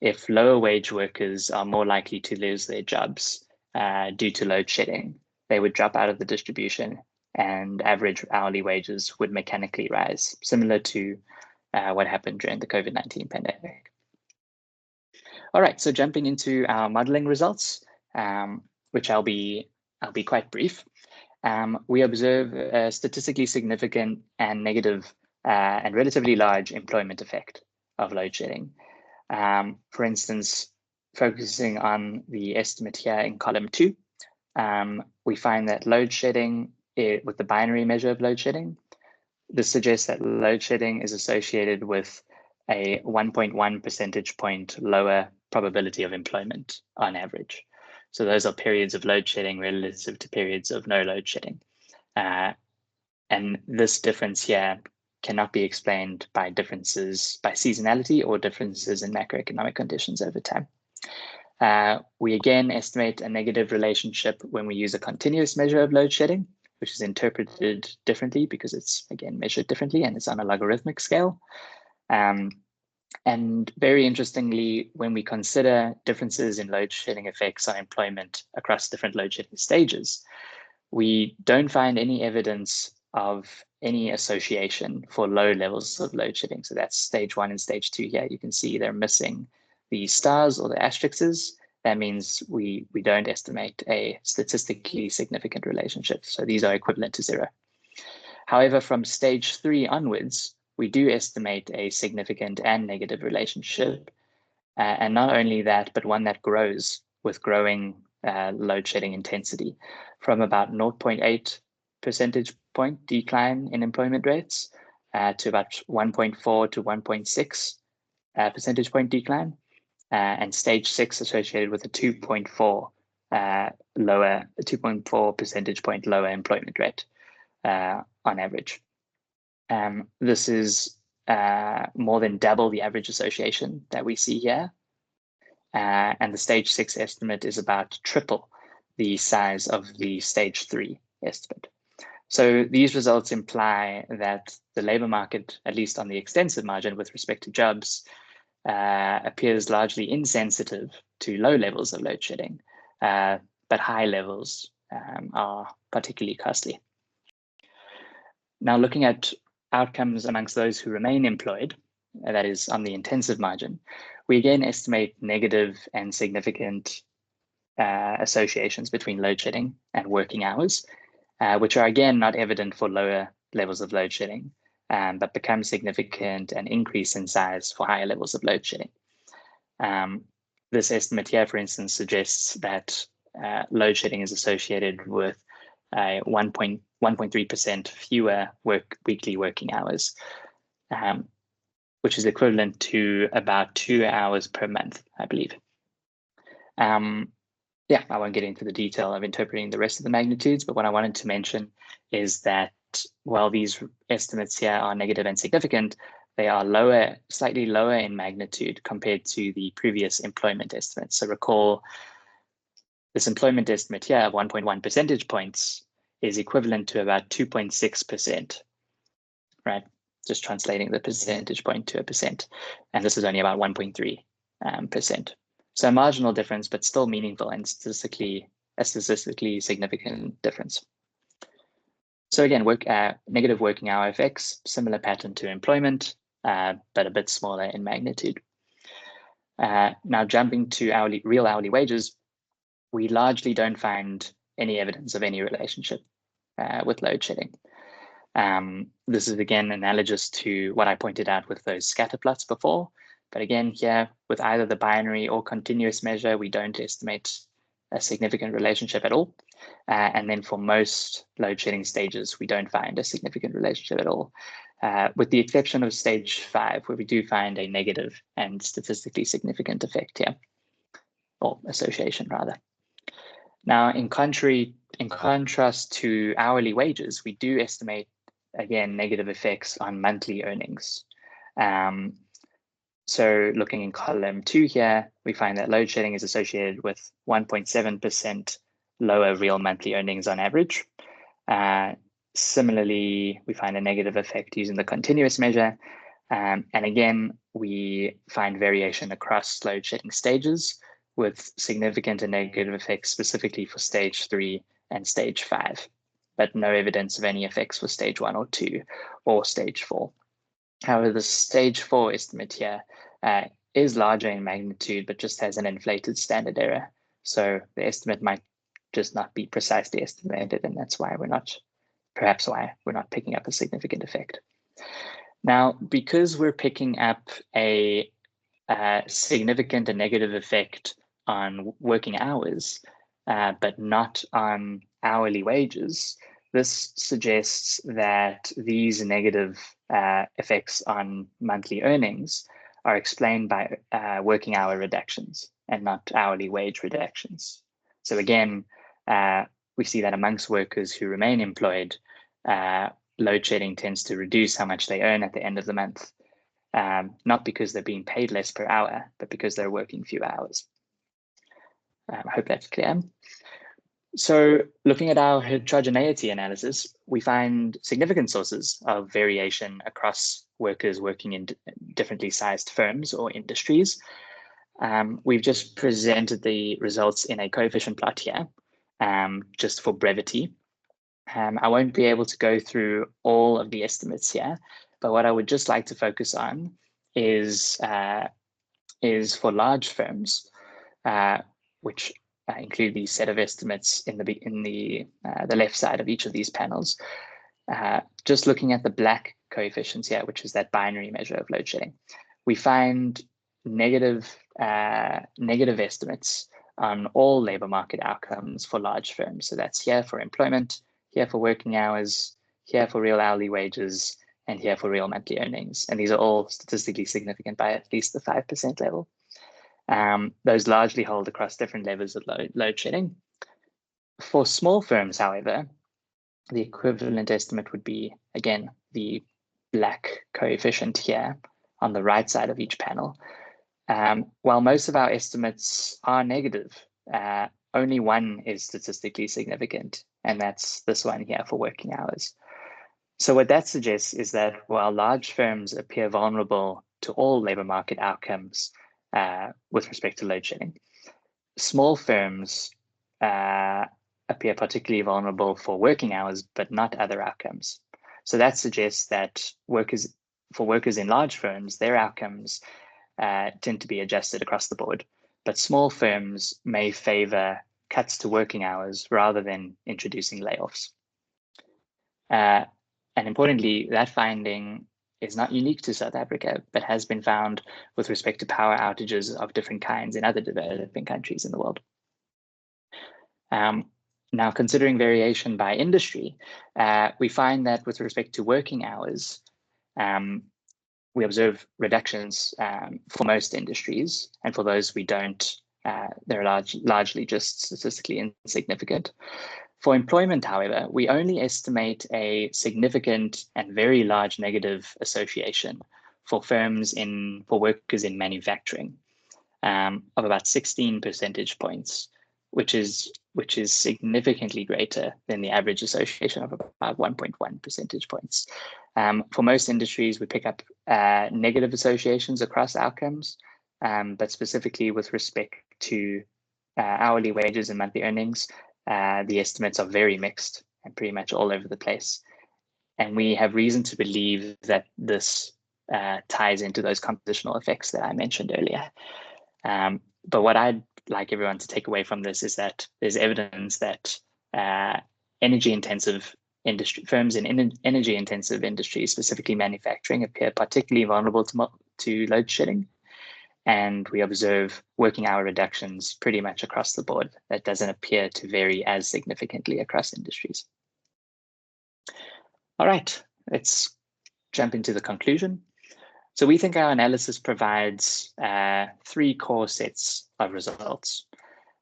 If lower wage workers are more likely to lose their jobs due to load shedding, they would drop out of the distribution and average hourly wages would mechanically rise, similar to what happened during the COVID-19 pandemic. All right, so jumping into our modeling results, which I'll be quite brief. We observe a statistically significant and negative and relatively large employment effect of load shedding. For instance, focusing on the estimate here in column 2, we find that load shedding with the binary measure of load shedding, this suggests that load shedding is associated with a 1.1 percentage point lower probability of employment on average. So those are periods of load shedding relative to periods of no load shedding. And this difference here cannot be explained by differences by seasonality or differences in macroeconomic conditions over time. We again estimate a negative relationship when we use a continuous measure of load shedding, which is interpreted differently because it's again measured differently and it's on a logarithmic scale. And very interestingly, when we consider differences in load shedding effects on employment across different load shedding stages, we don't find any evidence of any association for low levels of load shedding. So that's stage 1 and stage 2 here. You can see they're missing the stars or the asterisks. That means we don't estimate a statistically significant relationship. So these are equivalent to 0. However, from stage 3 onwards, we do estimate a significant and negative relationship. And not only that, but one that grows with growing load shedding intensity from about 0.8 percentage point decline in employment rates to about 1.4 to 1.6 percentage point decline. And stage 6 associated with a 2.4 percentage point lower employment rate on average. This is more than double the average association that we see here. And the stage 6 estimate is about triple the size of the stage 3 estimate. So these results imply that the labor market, at least on the extensive margin with respect to jobs, appears largely insensitive to low levels of load shedding, but high levels are particularly costly. Now, looking at outcomes amongst those who remain employed, that is on the intensive margin, we again estimate negative and significant associations between load shedding and working hours, which are again not evident for lower levels of load shedding, but become significant and increase in size for higher levels of load shedding. This estimate here, for instance, suggests that load shedding is associated with 1.3% fewer weekly working hours, which is equivalent to about 2 hours per month, I believe. Yeah, I won't get into the detail of interpreting the rest of the magnitudes, but what I wanted to mention is that while these estimates here are negative and significant, they are slightly lower in magnitude compared to the previous employment estimates. So recall this employment estimate here of 1.1 percentage points is equivalent to about 2.6%, right? Just translating the percentage point to a percent. And this is only about 1.3%. So a marginal difference, but still meaningful and statistically significant difference. So again, negative working hour effects, similar pattern to employment, but a bit smaller in magnitude. Now jumping to real hourly wages, we largely don't find any evidence of any relationship with load shedding. This is again analogous to what I pointed out with those scatter plots before. But again, here with either the binary or continuous measure, we don't estimate a significant relationship at all. And then for most load shedding stages, we don't find a significant relationship at all, with the exception of stage 5, where we do find a negative and statistically significant effect here, or association rather. Now, in contrast to hourly wages, we do estimate, again, negative effects on monthly earnings. So looking in column 2 here, we find that load shedding is associated with 1.7% lower real monthly earnings on average. Similarly, we find a negative effect using the continuous measure. And again, we find variation across load shedding stages with significant and negative effects specifically for stage 3 and stage 5, but no evidence of any effects for stage 1 or 2 or stage 4. However, the stage 4 estimate here is larger in magnitude, but just has an inflated standard error. So the estimate might just not be precisely estimated, and that's why perhaps why we're not picking up a significant effect. Now, because we're picking up a significant and negative effect on working hours, but not on hourly wages, this suggests that these negative effects on monthly earnings are explained by working hour reductions and not hourly wage reductions. So again, we see that amongst workers who remain employed, load shedding tends to reduce how much they earn at the end of the month, not because they're being paid less per hour, but because they're working fewer hours. I hope that's clear. So looking at our heterogeneity analysis, we find significant sources of variation across workers working in differently sized firms or industries. We've just presented the results in a coefficient plot here, just for brevity. I won't be able to go through all of the estimates here, but what I would just like to focus on is for large firms, which include the set of estimates in the left side of each of these panels. Just looking at the black coefficients here, which is that binary measure of load shedding, we find negative estimates on all labor market outcomes for large firms. So that's here for employment, here for working hours, here for real hourly wages, and here for real monthly earnings. And these are all statistically significant by at least the 5% level. Those largely hold across different levels of load shedding. For small firms, however, the equivalent estimate would be, again, the black coefficient here on the right side of each panel. While most of our estimates are negative, only one is statistically significant, and that's this one here for working hours. So what that suggests is that while large firms appear vulnerable to all labor market outcomes with respect to load shedding, small firms appear particularly vulnerable for working hours, but not other outcomes. So that suggests that for workers in large firms, their outcomes tend to be adjusted across the board, but small firms may favor cuts to working hours rather than introducing layoffs. And importantly, that finding is not unique to South Africa, but has been found with respect to power outages of different kinds in other developing countries in the world. Now, considering variation by industry, we find that with respect to working hours, we observe reductions for most industries, and for those we don't, they're largely just statistically insignificant. For employment, however, we only estimate a significant and very large negative association for workers in manufacturing of about 16 percentage points, which is significantly greater than the average association of about 1.1 percentage points. For most industries, we pick up negative associations across outcomes, but specifically with respect to hourly wages and monthly earnings, the estimates are very mixed and pretty much all over the place. And we have reason to believe that this ties into those compositional effects that I mentioned earlier. But what I'd like everyone to take away from this is that there's evidence that energy-intensive firms in energy-intensive industries, specifically manufacturing, appear particularly vulnerable to load shedding. And we observe working hour reductions pretty much across the board. That doesn't appear to vary as significantly across industries. All right, let's jump into the conclusion. So we think our analysis provides three core sets of results.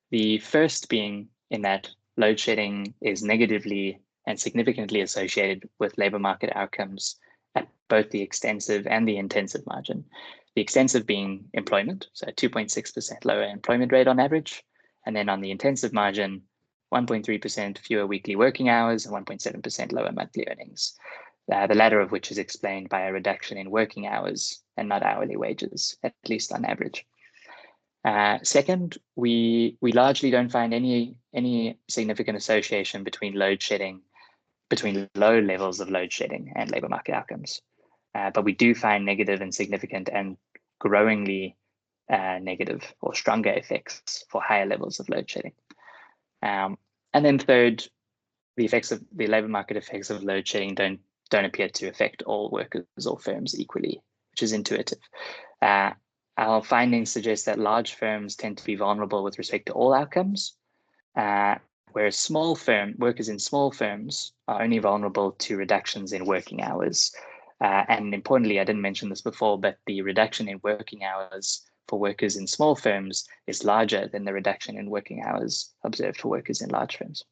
The first being in that load shedding is negatively and significantly associated with labor market outcomes at both the extensive and the intensive margin. The extensive being employment, so 2.6% lower employment rate on average. And then on the intensive margin, 1.3% fewer weekly working hours and 1.7% lower monthly earnings. The latter of which is explained by a reduction in working hours and not hourly wages, at least on average. Second, we largely don't find any significant association between low levels of load shedding and labor market outcomes. But we do find negative and significant and growingly negative or stronger effects for higher levels of load shedding. And then third, the labor market effects of load shedding don't appear to affect all workers or firms equally, which is intuitive. Our findings suggest that large firms tend to be vulnerable with respect to all outcomes, whereas workers in small firms are only vulnerable to reductions in working hours. And importantly, I didn't mention this before, but the reduction in working hours for workers in small firms is larger than the reduction in working hours observed for workers in large firms.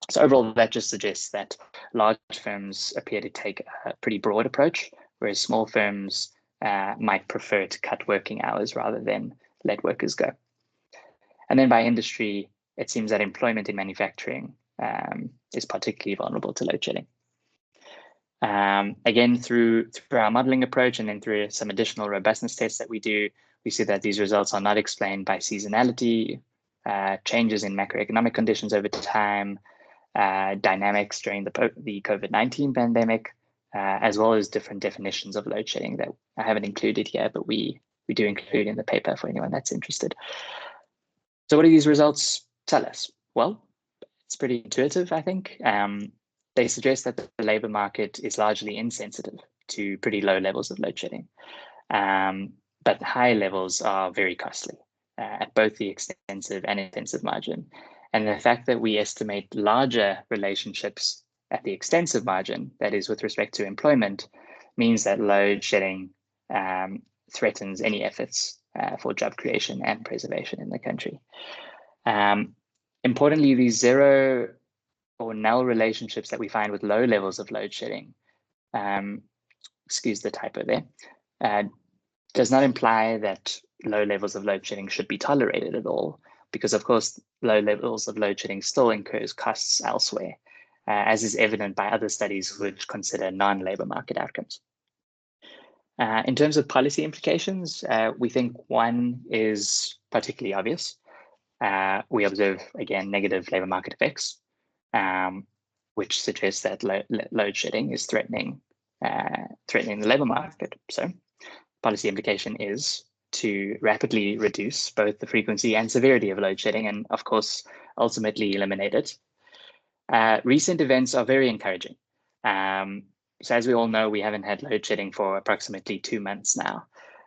So overall, that just suggests that large firms appear to take a pretty broad approach, whereas small firms might prefer to cut working hours rather than let workers go. And then by industry, it seems that employment in manufacturing is particularly vulnerable to load shedding. Again, through our modeling approach and then through some additional robustness tests that we do, we see that these results are not explained by seasonality, changes in macroeconomic conditions over time, dynamics during the COVID-19 pandemic, as well as different definitions of load shedding that I haven't included here, but we do include in the paper for anyone that's interested. So what do these results tell us? Well, it's pretty intuitive, I think. They suggest that the labor market is largely insensitive to pretty low levels of load shedding, but high levels are very costly at both the extensive and intensive margin. And the fact that we estimate larger relationships at the extensive margin, that is with respect to employment, means that load shedding threatens any efforts for job creation and preservation in the country. Importantly, these zero or null relationships that we find with low levels of load shedding, excuse the typo there, does not imply that low levels of load shedding should be tolerated at all, because of course, low levels of load shedding still incurs costs elsewhere, as is evident by other studies which consider non-labor market outcomes. In terms of policy implications, we think one is particularly obvious. We observe, again, negative labor market effects, which suggests that load shedding is threatening the labor market. So policy implication is to rapidly reduce both the frequency and severity of load shedding and, of course, ultimately eliminate it. Recent events are very encouraging. So as we all know, we haven't had load shedding for approximately 2 months now.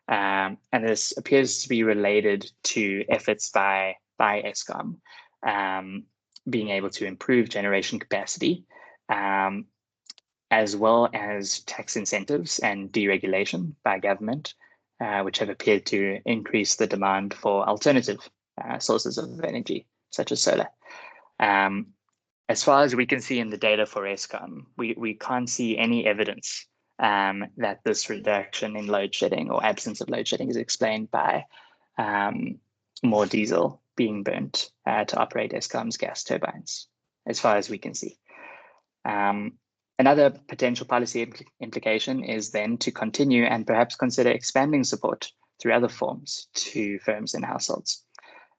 And this appears to be related to efforts by Eskom being able to improve generation capacity, as well as tax incentives and deregulation by government, which have appeared to increase the demand for alternative sources of energy, such as solar. As far as we can see in the data for Eskom, we can't see any evidence that this reduction in load shedding or absence of load shedding is explained by more diesel being burnt to operate Eskom's gas turbines, as far as we can see. Another potential policy implication is then to continue and perhaps consider expanding support through other forms to firms and households.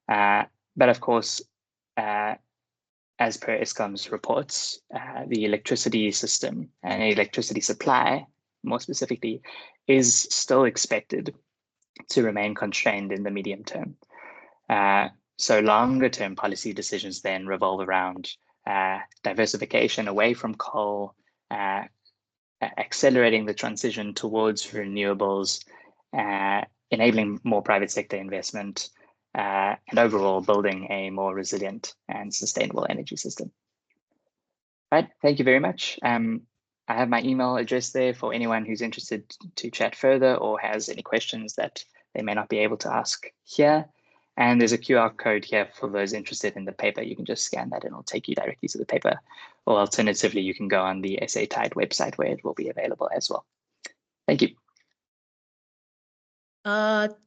But of course, as per Eskom's reports, the electricity system and electricity supply, more specifically, is still expected to remain constrained in the medium term. So longer term policy decisions then revolve around diversification away from coal, accelerating the transition towards renewables, enabling more private sector investment, and overall building a more resilient and sustainable energy system. Right, thank you very much. I have my email address there for anyone who's interested to chat further or has any questions that they may not be able to ask here. And there's a QR code here for those interested in the paper. You can just scan that and it'll take you directly to the paper. Or alternatively, you can go on the SA Tide website where it will be available as well. Thank you.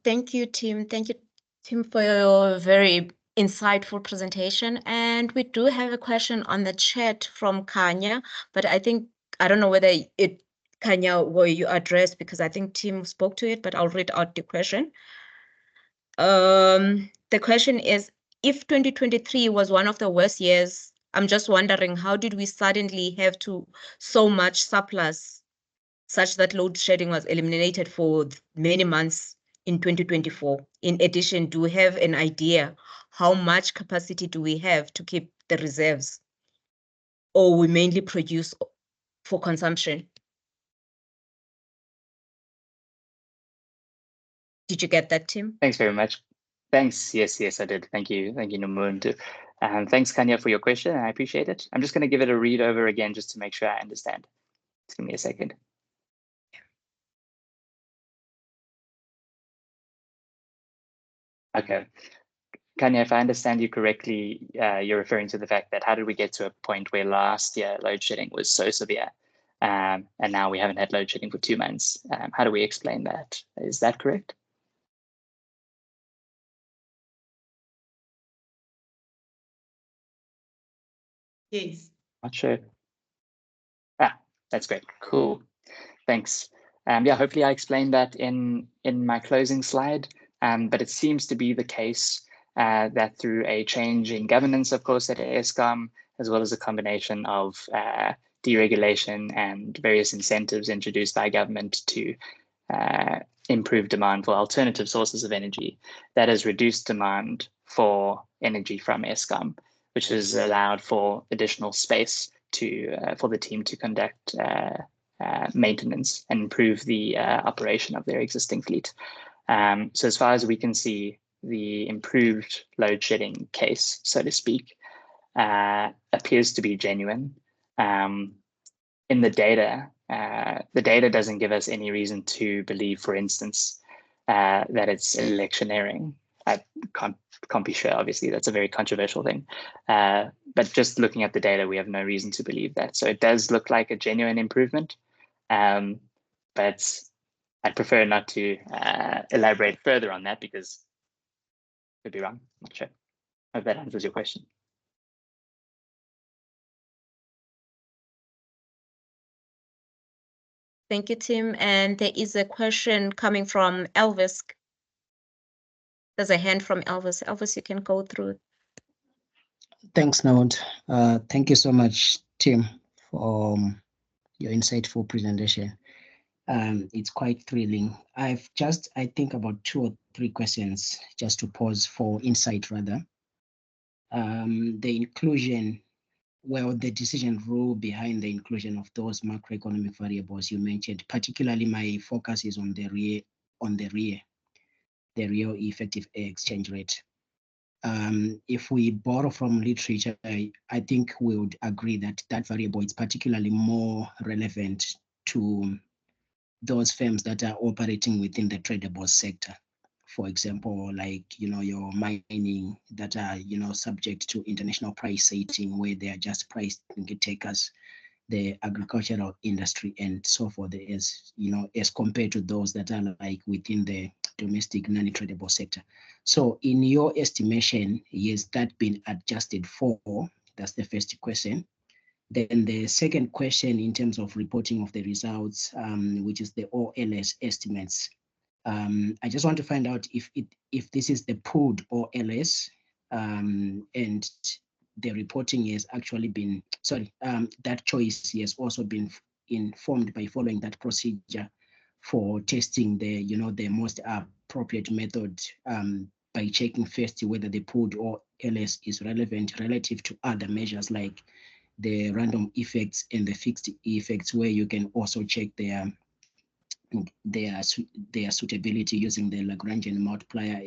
Thank you, Tim. Thank you, Tim, for your very insightful presentation. And we do have a question on the chat from Kanya, but I don't know whether Kanya, were you addressed, because I think Tim spoke to it, but I'll read out the question. The question is, if 2023 was one of the worst years, I'm just wondering, how did we suddenly have so much surplus such that load shedding was eliminated for many months in 2024? In addition, do we have an idea how much capacity do we have to keep the reserves, or we mainly produce for consumption? Did you get that, Tim? Thanks very much. Thanks. Yes, I did. Thank you, Nomuntu. Thanks, Kanya, for your question. I appreciate it. I'm just going to give it a read over again just to make sure I understand. Just give me a second. Okay. Kanya, if I understand you correctly, you're referring to the fact that how did we get to a point where last year load shedding was so severe and now we haven't had load shedding for 2 months? How do we explain that? Is that correct? Yes. Not sure. That's great. Cool. Thanks. Yeah, hopefully I explained that in my closing slide, but it seems to be the case that through a change in governance, of course, at Eskom, as well as a combination of deregulation and various incentives introduced by government to improve demand for alternative sources of energy, that has reduced demand for energy from Eskom, which has allowed for additional space for the team to conduct maintenance and improve the operation of their existing fleet. So as far as we can see, the improved load shedding case, so to speak, appears to be genuine. In the data doesn't give us any reason to believe, for instance, that it's electioneering. I can't be sure, obviously, that's a very controversial thing. But just looking at the data, we have no reason to believe that. So it does look like a genuine improvement, but I'd prefer not to elaborate further on that because I could be wrong, I'm not sure. I hope that answers your question. Thank you, Tim. And there is a question coming from Elvis. There's a hand from Elvis. Elvis, you can go through it. Thanks, Noud. Thank you so much, Tim, for your insightful presentation. It's quite thrilling. I've just, I think, about 2 or 3 questions just to pause for insight rather. The inclusion, well, the decision rule behind the inclusion of those macroeconomic variables you mentioned, particularly my focus is on the real effective exchange rate. If we borrow from literature, I think we would agree that that variable is particularly more relevant to those firms that are operating within the tradable sector. For example, like, your mining that are, subject to international price setting where they are just price takers, the agricultural industry and so forth, as compared to those that are like within the domestic non-tradable sector. So in your estimation, has that been adjusted for? That's the first question. Then the second question in terms of reporting of the results, which is the OLS estimates. I just want to find out if this is the pooled OLS, and the reporting has actually been, that choice has also been informed by following that procedure for testing the, the most appropriate method, by checking first whether the pooled OLS is relevant relative to other measures like the random effects and the fixed effects, where you can also check their suitability using the Lagrangian multiplier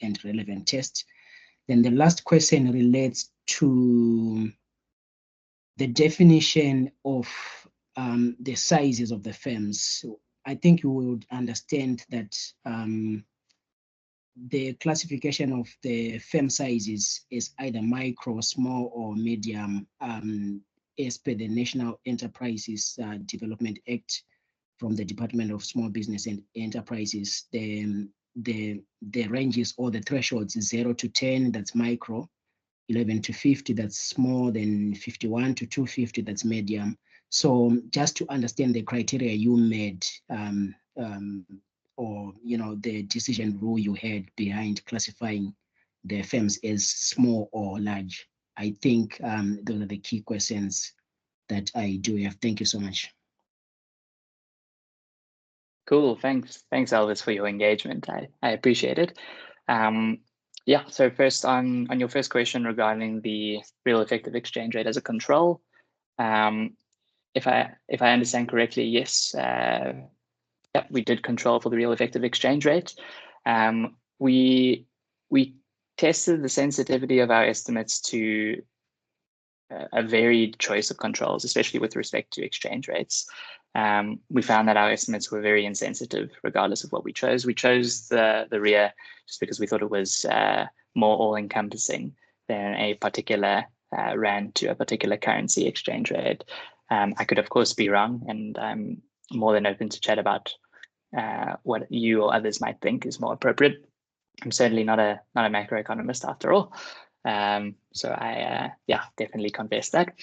and relevant test. Then the last question relates to the definition of the sizes of the firms. So I think you would understand that the classification of the firm sizes is either micro, small, or medium, as per the National Enterprises Development Act from the Department of Small Business and Enterprises. The ranges or the thresholds is 0 to 10, that's micro, 11 to 50, that's small, then 51 to 250, that's medium. So just to understand the criteria you made, or the decision rule you had behind classifying the firms as small or large, I think those are the key questions that I do have. Thank you so much. Cool. Thanks, Elvis, for your engagement. I appreciate it. Yeah. So first, on your first question regarding the real effective exchange rate as a control, if I understand correctly, yes, yeah, we did control for the real effective exchange rate. We tested the sensitivity of our estimates to a varied choice of controls, especially with respect to exchange rates. We found that our estimates were very insensitive, regardless of what we chose. We chose the RIA just because we thought it was more all-encompassing than a particular rand to a particular currency exchange rate. I could, of course, be wrong, and I'm more than open to chat about what you or others might think is more appropriate. I'm certainly not a macroeconomist after all. So I yeah, definitely confess that.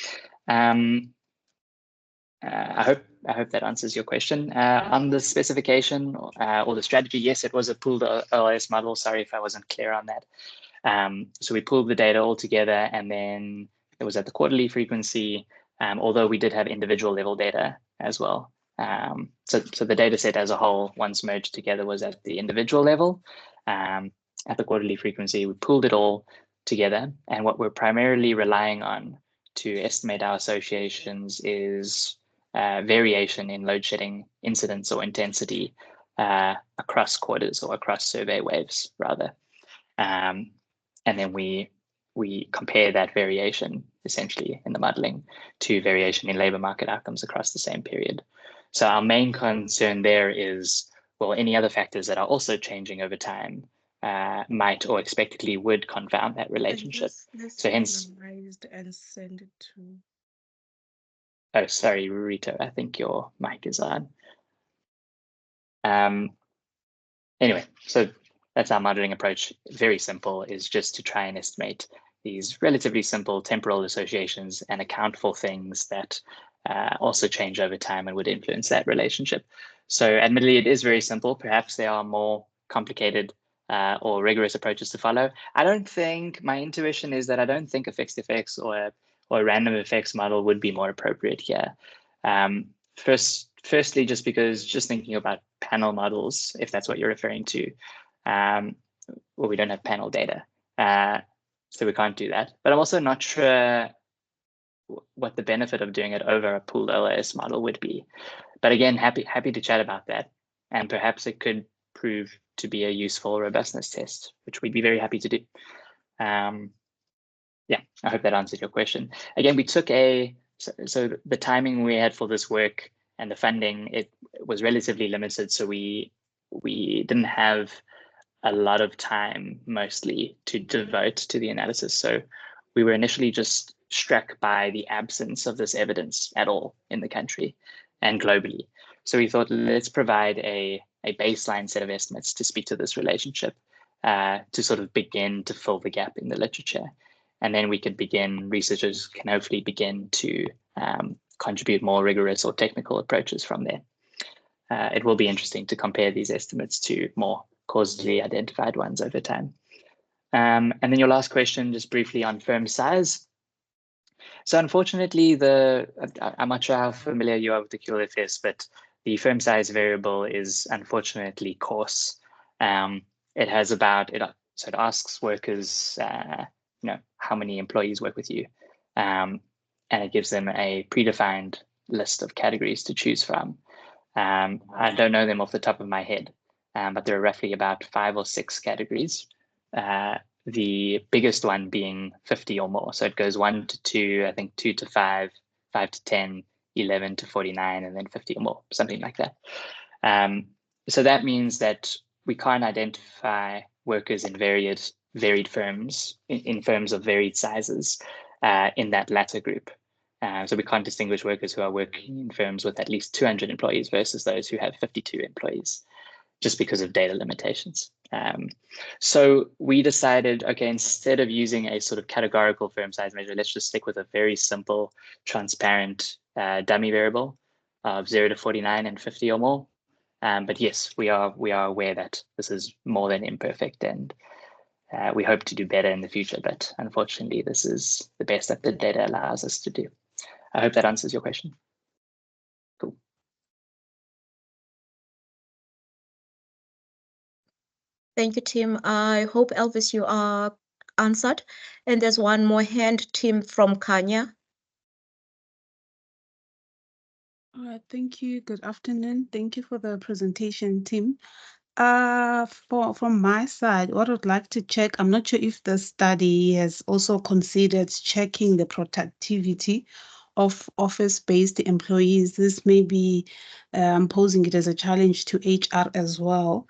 I hope that answers your question. On the specification or the strategy, yes, it was a pooled OLS model. Sorry if I wasn't clear on that. So we pulled the data all together, and then it was at the quarterly frequency, although we did have individual level data as well. So the data set as a whole, once merged together, was at the individual level. At the quarterly frequency, we pulled it all together. And what we're primarily relying on to estimate our associations is variation in load shedding incidence or intensity across quarters, or across survey waves, rather. And then we compare that variation essentially in the modeling to variation in labor market outcomes across the same period. So our main concern there is, well, any other factors that are also changing over time might or expectedly would confound that relationship. So hence, and send it to. Oh, sorry, Rito, I think your mic is on. Anyway, so that's our modeling approach. Very simple, is just to try and estimate these relatively simple temporal associations and account for things that also change over time and would influence that relationship. So admittedly, it is very simple. Perhaps there are more complicated or rigorous approaches to follow. I don't think, my intuition is that I don't think a fixed effects or a random effects model would be more appropriate here. First Firstly, just because just thinking about panel models, if that's what you're referring to, well, we don't have panel data, so we can't do that. But I'm also not sure what the benefit of doing it over a pooled LOS model would be. But again, happy to chat about that. And perhaps it could prove to be a useful robustness test, which we'd be very happy to do. Yeah, I hope that answered your question. Again, we took so the timing we had for this work and the funding, it was relatively limited. So we didn't have a lot of time mostly to devote to the analysis. So we were initially just struck by the absence of this evidence at all in the country and globally. So we thought, let's provide a baseline set of estimates to speak to this relationship, to sort of begin to fill the gap in the literature. And then we could begin, researchers can hopefully begin to contribute more rigorous or technical approaches from there. It will be interesting to compare these estimates to more causally identified ones over time. And then your last question, just briefly on firm size. So unfortunately, I'm not sure how familiar you are with the QLFS, but the firm size variable is unfortunately coarse. It has so it asks workers, how many employees work with you, and it gives them a predefined list of categories to choose from. I don't know them off the top of my head, but there are roughly about 5 or 6 categories. The biggest one being 50 or more. So it goes 1 to 2, I think 2 to 5, 5 to 10, 11 to 49, and then 50 or more, something like that. So that means that we can't identify workers in varied firms, in firms of varied sizes, in that latter group. So we can't distinguish workers who are working in firms with at least 200 employees versus those who have 52 employees, just because of data limitations. So we decided, okay, instead of using a sort of categorical firm size measure, let's just stick with a very simple, transparent dummy variable of 0 to 49 and 50 or more. But yes, we are aware that this is more than imperfect, and we hope to do better in the future. But unfortunately, this is the best that the data allows us to do. I hope that answers your question. Cool. Thank you, Tim. I hope, Elvis, you are answered. And there's one more hand, Tim from Kenya. Thank you. Good afternoon. Thank you for the presentation, Tim. From my side, what I'd like to check, I'm not sure if the study has also considered checking the productivity of office-based employees. This may be posing it as a challenge to HR as well.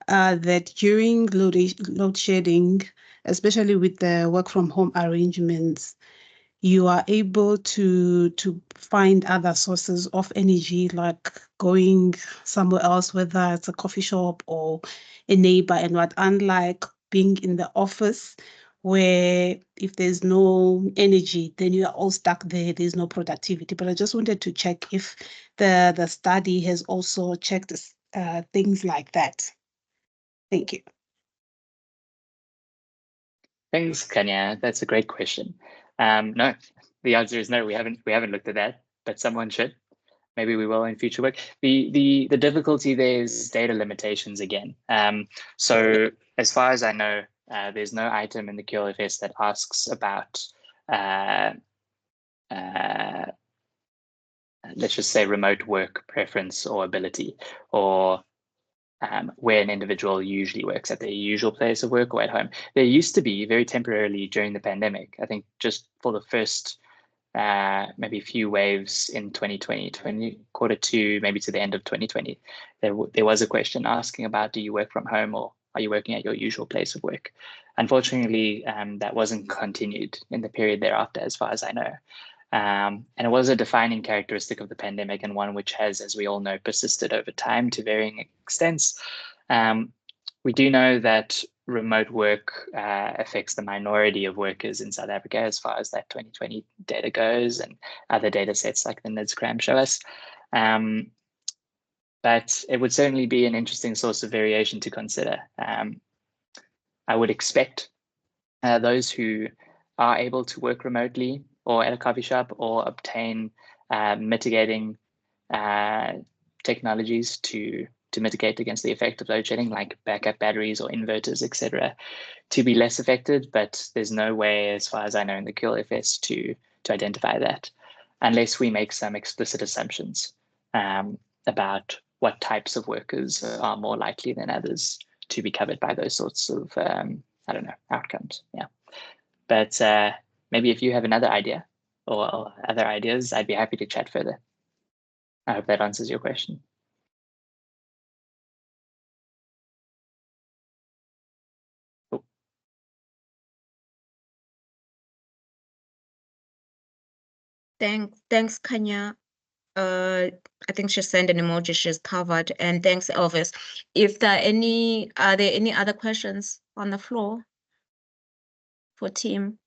That during load shedding, especially with the work from home arrangements, you are able to find other sources of energy, like going somewhere else, whether it's a coffee shop or a neighbor, and what, unlike being in the office, where if there's no energy, then you are all stuck there, there's no productivity. But I just wanted to check if the study has also checked things like that. Thank you. Thanks, Kenya. That's a great question. No, the answer is no. We haven't looked at that, but someone should. Maybe we will in future work. The difficulty there is data limitations again. So as far as I know, there's no item in the QLFS that asks about let's just say remote work preference or ability, or where an individual usually works, at their usual place of work or at home. There used to be, very temporarily during the pandemic, I think just for the first maybe few waves in 2020, quarter 2, maybe to the end of 2020, there was a question asking about, do you work from home or are you working at your usual place of work? Unfortunately, that wasn't continued in the period thereafter, as far as I know. And it was a defining characteristic of the pandemic, and one which has, as we all know, persisted over time to varying extents. We do know that remote work affects the minority of workers in South Africa, as far as that 2020 data goes, and other data sets like the NIDS-CRAM show us. But it would certainly be an interesting source of variation to consider. I would expect those who are able to work remotely or at a coffee shop or obtain mitigating technologies to mitigate against the effect of load shedding, like backup batteries or inverters, etc., to be less affected. But there's no way, as far as I know, in the QLFS to identify that, unless we make some explicit assumptions about what types of workers are more likely than others to be covered by those sorts of, I don't know, outcomes. Yeah. But maybe if you have another idea or other ideas, I'd be happy to chat further. I hope that answers your question. Cool. Thanks, Kanya. I think she sent an emoji, she's covered. And thanks, Elvis. If there are there any other questions on the floor for team?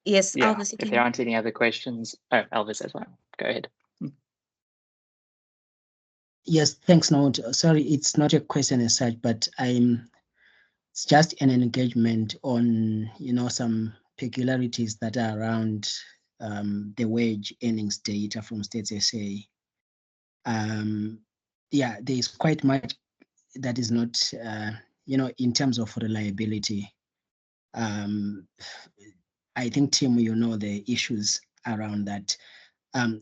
Yes, Yeah, Elvis, you if can. there aren't any other questions, oh, Elvis as well. Go ahead. Yes, thanks, Note. Sorry, it's not a question as such, but it's just an engagement on, some peculiarities that are around the wage earnings data from States SA. Yeah, there's quite much that is not, in terms of reliability. I think, Tim, the issues around that.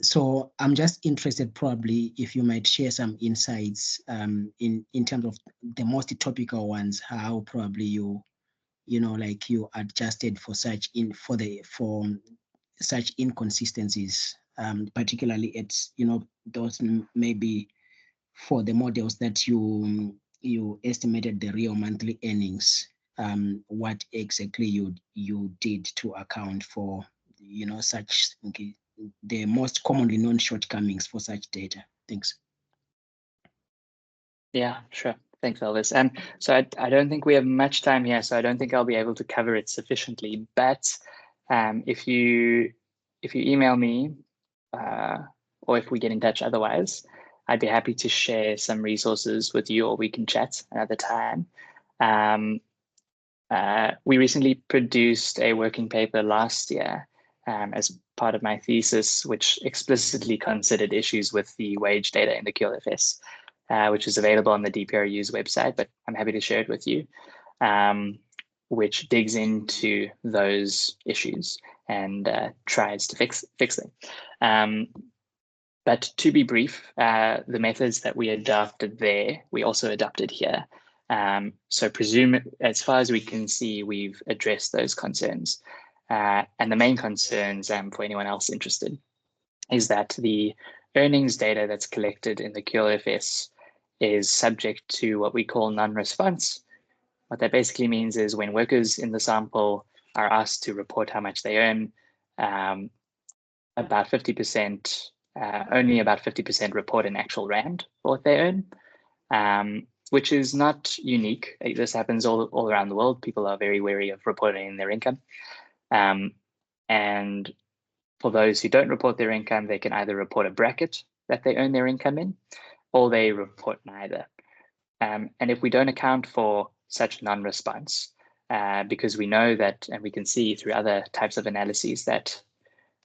So I'm just interested, probably, if you might share some insights in terms of the most topical ones, how probably you adjusted for such such inconsistencies, particularly at those maybe for the models that you estimated the real monthly earnings. What exactly you did to account for such the most commonly known shortcomings for such data. Thanks. Yeah, sure. Thanks, Elvis. So I don't think we have much time here, so I don't think I'll be able to cover it sufficiently. But if you email me or if we get in touch otherwise, I'd be happy to share some resources with you, or we can chat another time. We recently produced a working paper last year as part of my thesis, which explicitly considered issues with the wage data in the QLFS, which is available on the DPRU's website, but I'm happy to share it with you, which digs into those issues and tries to fix them. But to be brief, the methods that we adopted there, we also adopted here. So as far as we can see, we've addressed those concerns. And the main concerns for anyone else interested is that the earnings data that's collected in the QLFS is subject to what we call non-response. What that basically means is when workers in the sample are asked to report how much they earn, about 50%, only about 50% report an actual rand for what they earn, which is not unique. This happens all around the world. People are very wary of reporting their income. And for those who don't report their income, they can either report a bracket that they earn their income in, or they report neither. And if we don't account for such non-response, because we know that, and we can see through other types of analyses that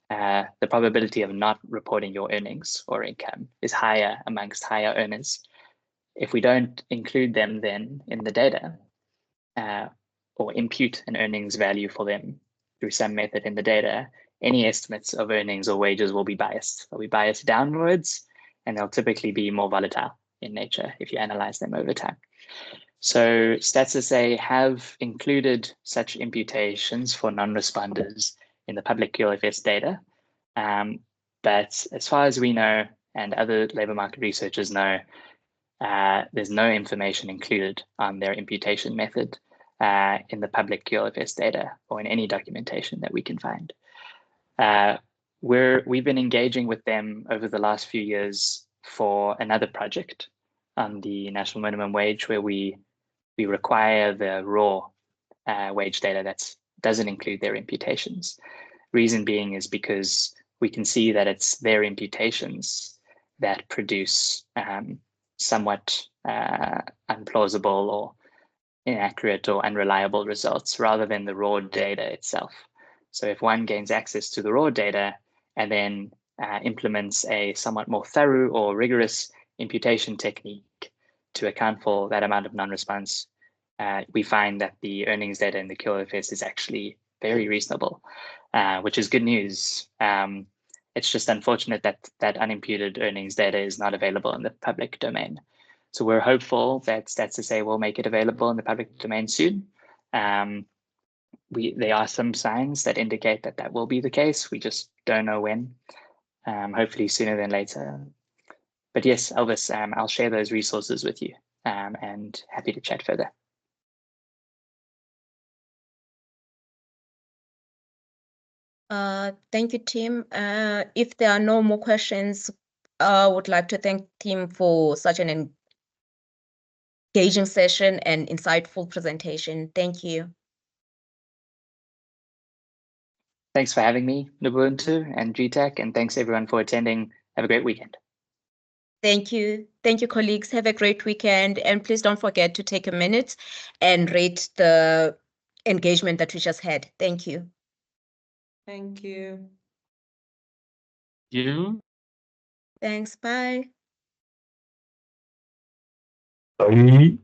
the probability of not reporting your earnings or income is higher amongst higher earners. If we don't include them then in the data or impute an earnings value for them through some method in the data, any estimates of earnings or wages will be biased. They'll be biased downwards, and they'll typically be more volatile in nature if you analyze them over time. So Stats SA have included such imputations for non-responders in the public QLFS data. But as far as we know, and other labor market researchers know, there's no information included on their imputation method in the public QLFS data or in any documentation that we can find. We've been engaging with them over the last few years for another project on the national minimum wage, where we require the raw wage data that doesn't include their imputations. Reason being is because we can see that it's their imputations that produce somewhat unplausible or inaccurate or unreliable results rather than the raw data itself. So if one gains access to the raw data and then implements a somewhat more thorough or rigorous imputation technique to account for that amount of non-response, we find that the earnings data in the QFS is actually very reasonable, which is good news. It's just unfortunate that that unimputed earnings data is not available in the public domain. So we're hopeful that Stats SA will make it available in the public domain soon. There are some signs that indicate that that will be the case. We just don't know when. Hopefully sooner than later. But yes, Elvis, I'll share those resources with you, and happy to chat further. Thank you, Tim. If there are no more questions, I would like to thank Tim for such an engaging session and insightful presentation. Thank you. Thanks for having me, Ubuntu and GTech, and thanks everyone for attending. Have a great weekend. Thank you. Thank you, colleagues. Have a great weekend. And please don't forget to take a minute and rate the engagement that we just had. Thank you. Thank you. You. Thanks. Bye. Bye.